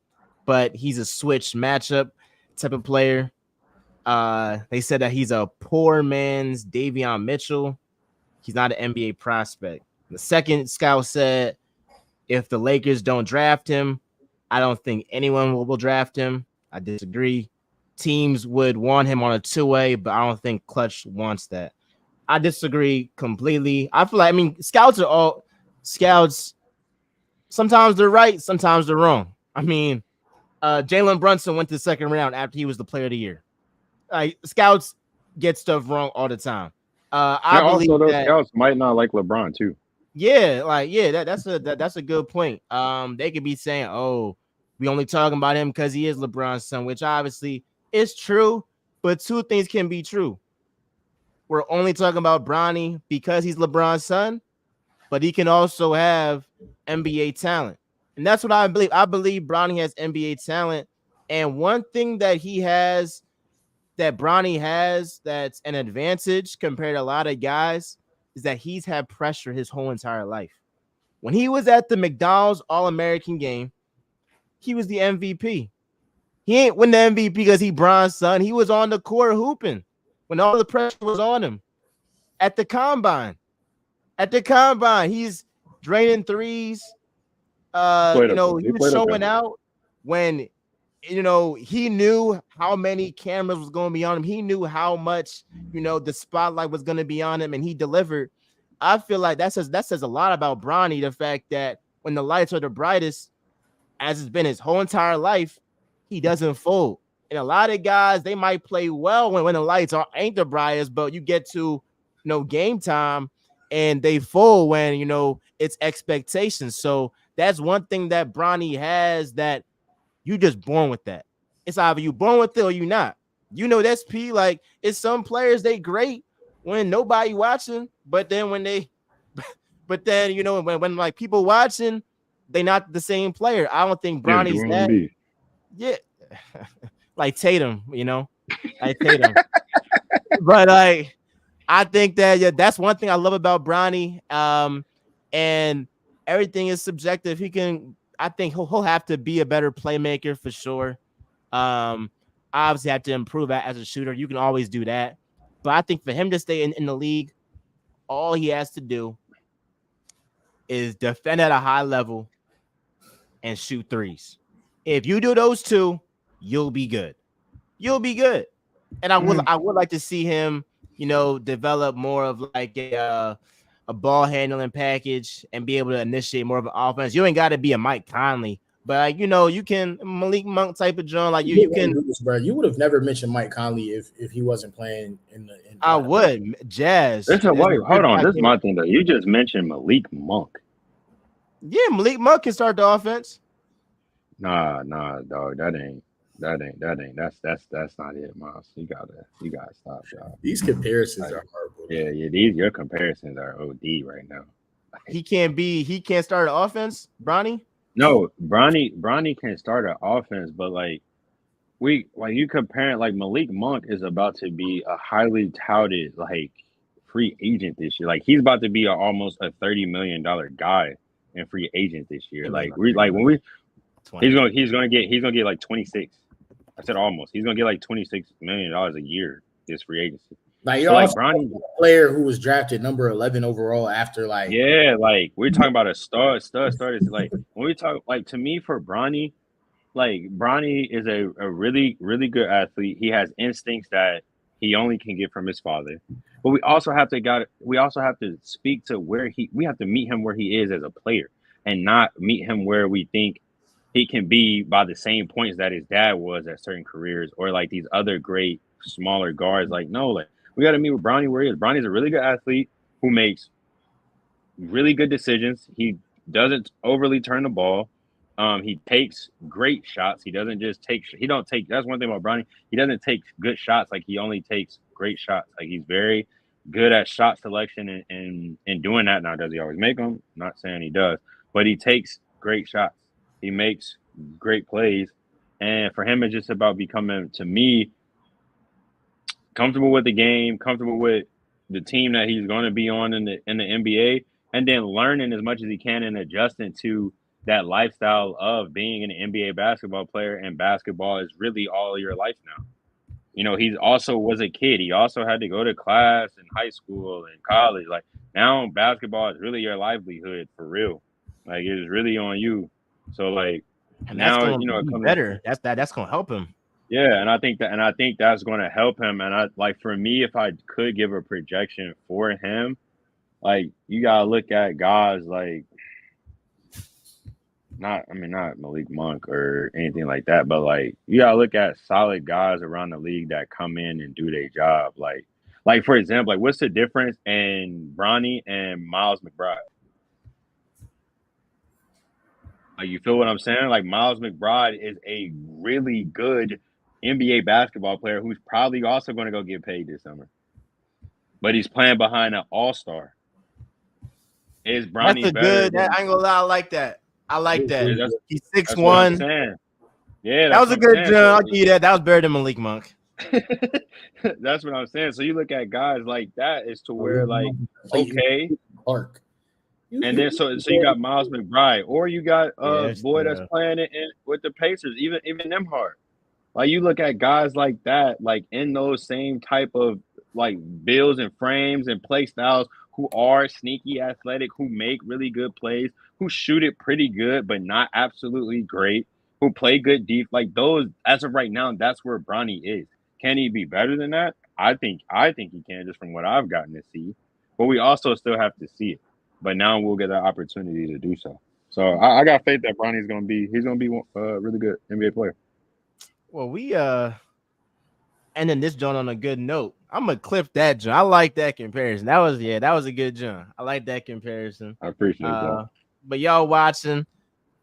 but he's a switch matchup type of player. They said that he's a poor man's Davion Mitchell. He's not an NBA prospect. The second scout said if the Lakers don't draft him, I don't think anyone will draft him. I disagree. Teams would want him on a two-way, but I don't think Clutch wants that. I disagree completely. I feel like, scouts are all scouts. Sometimes they're right, sometimes they're wrong. Jalen Brunson went to the second round after he was the player of the year. Scouts get stuff wrong all the time. I believe also those that scouts might not like LeBron too. That's a good point. They could be saying, "Oh, we only talking about him because he is LeBron's son," which obviously is true. But two things can be true. We're only talking about Bronny because he's LeBron's son, but he can also have NBA talent, and that's what I believe. I believe Bronny has NBA talent, and one thing that he has that Bronny has that's an advantage compared to a lot of guys is that he's had pressure his whole entire life. When he was at the McDonald's All-American game, he was the MVP. He ain't win the MVP because he Bron's son. He was on the court hooping when all the pressure was on him. At the combine, he's draining threes. He was showing out when he knew how many cameras was going to be on him. He knew how much, the spotlight was going to be on him, and he delivered. I feel like that says a lot about Bronny, the fact that when the lights are the brightest, as it's been his whole entire life, he doesn't fold. And a lot of guys, they might play well when the lights ain't the brightest, but you get to game time and they fold when it's expectations. So that's one thing that Bronny has that you just born with that. It's either you born with it or you not. That's P. Like, it's some players, they great when nobody watching, but then when like people watching, they not the same player. I don't think Bronny's that. Yeah, like Tatum, like Tatum. But I think that that's one thing I love about Bronny. And everything is subjective. I think he'll have to be a better playmaker for sure. Obviously have to improve as a shooter. You can always do that. But I think for him to stay in the league, all he has to do is defend at a high level and shoot threes. If you do those two, you'll be good. You'll be good. And I would like to see him, develop more of like a ball handling package and be able to initiate more of an offense. You ain't got to be a Mike Conley, but you can Malik Monk type of John. Like you can. Bro, you would have never mentioned Mike Conley if he wasn't playing in the. I would. Jazz. Hold on. This is my thing though. You just mentioned Malik Monk. Yeah, Malik Monk can start the offense. Nah, dog. That's not it, Miles. You gotta stop, y'all. These comparisons are horrible. Yeah, your comparisons are OD right now. He can't start an offense, Bronny? No, Bronny can start an offense, but you comparing like Malik Monk is about to be a highly touted free agent this year. Like he's about to be almost a $30 million guy in free agent this year. He's gonna get like 26. I said almost. He's gonna get like $26 million a year this free agency. Like Bronny, a player who was drafted number 11 overall after we're talking about a star. Like when we talk to me for Bronny, Bronny is a really, really good athlete. He has instincts that he only can get from his father. But we also have to speak to we have to meet him where he is as a player and not meet him where we think he can be by the same points that his dad was at certain careers or like these other great smaller guards. We got to meet with Bronny where he is. Bronny's a really good athlete who makes really good decisions. He doesn't overly turn the ball. He takes great shots. He doesn't just take. That's one thing about Bronny. He doesn't take good shots. Like he only takes great shots. Like he's very good at shot selection and doing that. Now, does he always make them? Not saying he does, but he takes great shots. He makes great plays. And for him, it's just about becoming, to me, comfortable with the game, comfortable with the team that he's going to be on in the NBA, and then learning as much as he can and adjusting to that lifestyle of being an NBA basketball player. And basketball is really all your life now. You know, he also was a kid. He also had to go to class in high school and college. Like, now basketball is really your livelihood for real. Like, it's really on you. So, like, And now, that's you know, going it to be comes better. That's going to help him. yeah, and I think that's going to help him. And I like, for me, if I could give a projection for him, like, you gotta look at guys like not Malik Monk or anything like that, but like, you gotta look at solid guys around the league that come in and do their job. Like for example, like, what's the difference in Bronny and Miles McBride? Like, you feel what I'm saying? Like, Miles McBride is a really good NBA basketball player who's probably also going to go get paid this summer. But he's playing behind an all-star. Is Bronny That's a better good. than I ain't gonna lie. I like that. I like that. Yeah, He's that's what I'm 6'1". saying. Yeah, That that's was a what I'm good saying. jump. I'll give you that. That was better than Malik Monk. That's what I'm saying. So you look at guys like that is to where, like, okay. Park. And then so you got Miles McBride, or you got boy that's playing it with the Pacers, even them hard. Like, you look at guys like that, like, in those same type of, like, builds and frames and play styles, who are sneaky athletic, who make really good plays, who shoot it pretty good but not absolutely great, who play good deep. Like, those, as of right now, that's where Bronny is. Can he be better than that? I think he can, just from what I've gotten to see. But we also still have to see it. But now we'll get that opportunity to do so. So I got faith that Bronny's gonna be a really good NBA player. Well, we ending this joint on a good note. I'm gonna clip that joint. I like that comparison. That was a good joint. I like that comparison. I appreciate that. But y'all watching,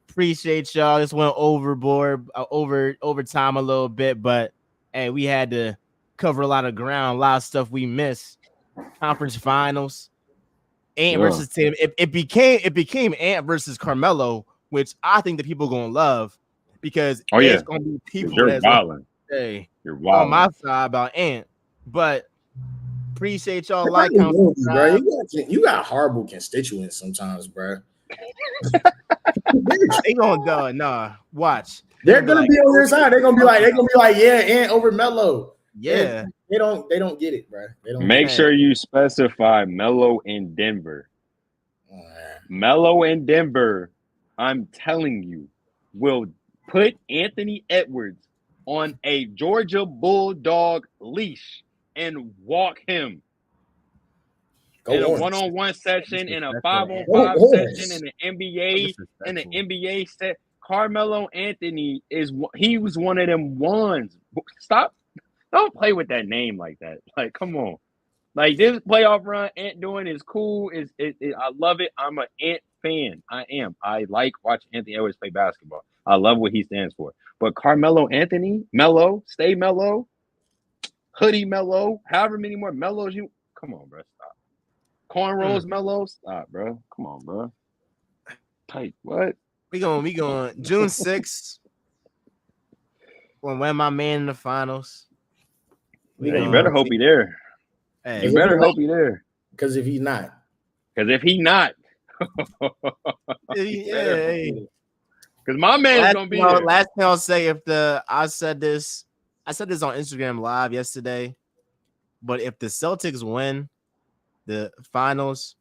appreciate y'all. This went overboard, over time a little bit, but hey, we had to cover a lot of ground, a lot of stuff we missed. Conference finals, Ant versus Tatum. It became Ant versus Carmelo, which I think the people gonna love, because it's gonna be people that's wilding. Hey, you're wild on my side about Ant. But appreciate y'all bro. You got horrible constituents sometimes, bro. They gonna nah. Watch. They're gonna be on your side. They're gonna be like, yeah, Ant over Melo. Yeah. They don't get it, bro. They don't make sure you specify Melo in Denver. Melo in Denver, I'm telling you, will put Anthony Edwards on a Georgia Bulldog leash and walk him in a one-on-one session, in a 5-on-5 session, in the NBA set. Carmelo Anthony was one of them ones. Don't play with that name like that. Like, come on. Like, this playoff run Ant doing is cool. I love it. I'm an Ant fan. I am. I like watching Anthony Edwards play basketball. I love what he stands for. But Carmelo Anthony, Melo, stay Melo, hoodie Melo, however many more Melos you. Come on, bro. Stop. Cornrows Melo. Stop, bro. Come on, bro. Tight. What? We going June 6th. When my man in the finals. You better hope he there. Hey, you better hope he there. Because if he not. Because my man's gonna be there. Last thing I'll say, I said this on Instagram Live yesterday, but if the Celtics win the finals,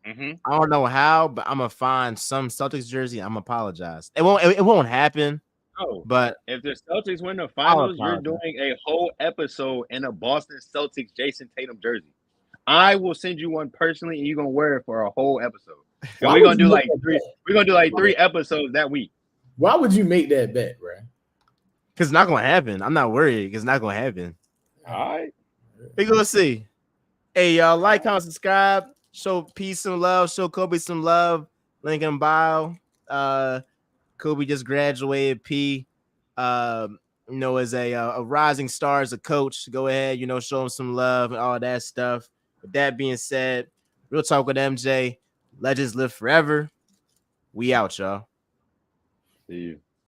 I don't know how, but I'm gonna find some Celtics jersey. I'm gonna apologize. It won't happen. No, but if the Celtics win the finals, you're doing a whole episode in a Boston Celtics Jason Tatum jersey. I will send you one personally, and you're gonna wear it for a whole episode. And we're gonna do like three. We're gonna do like 3 episodes that week. Why would you make that bet, bro? Because it's not gonna happen. I'm not worried. Because it's not gonna happen. All right, we gonna see. Hey, y'all, like, comment, subscribe, show peace and love, show Kobe some love. Link in bio. Kobe just graduated. As a rising star as a coach. Go ahead, show him some love and all that stuff. With that being said, Real Talk with MJ. Legends live forever. We out, y'all. See you.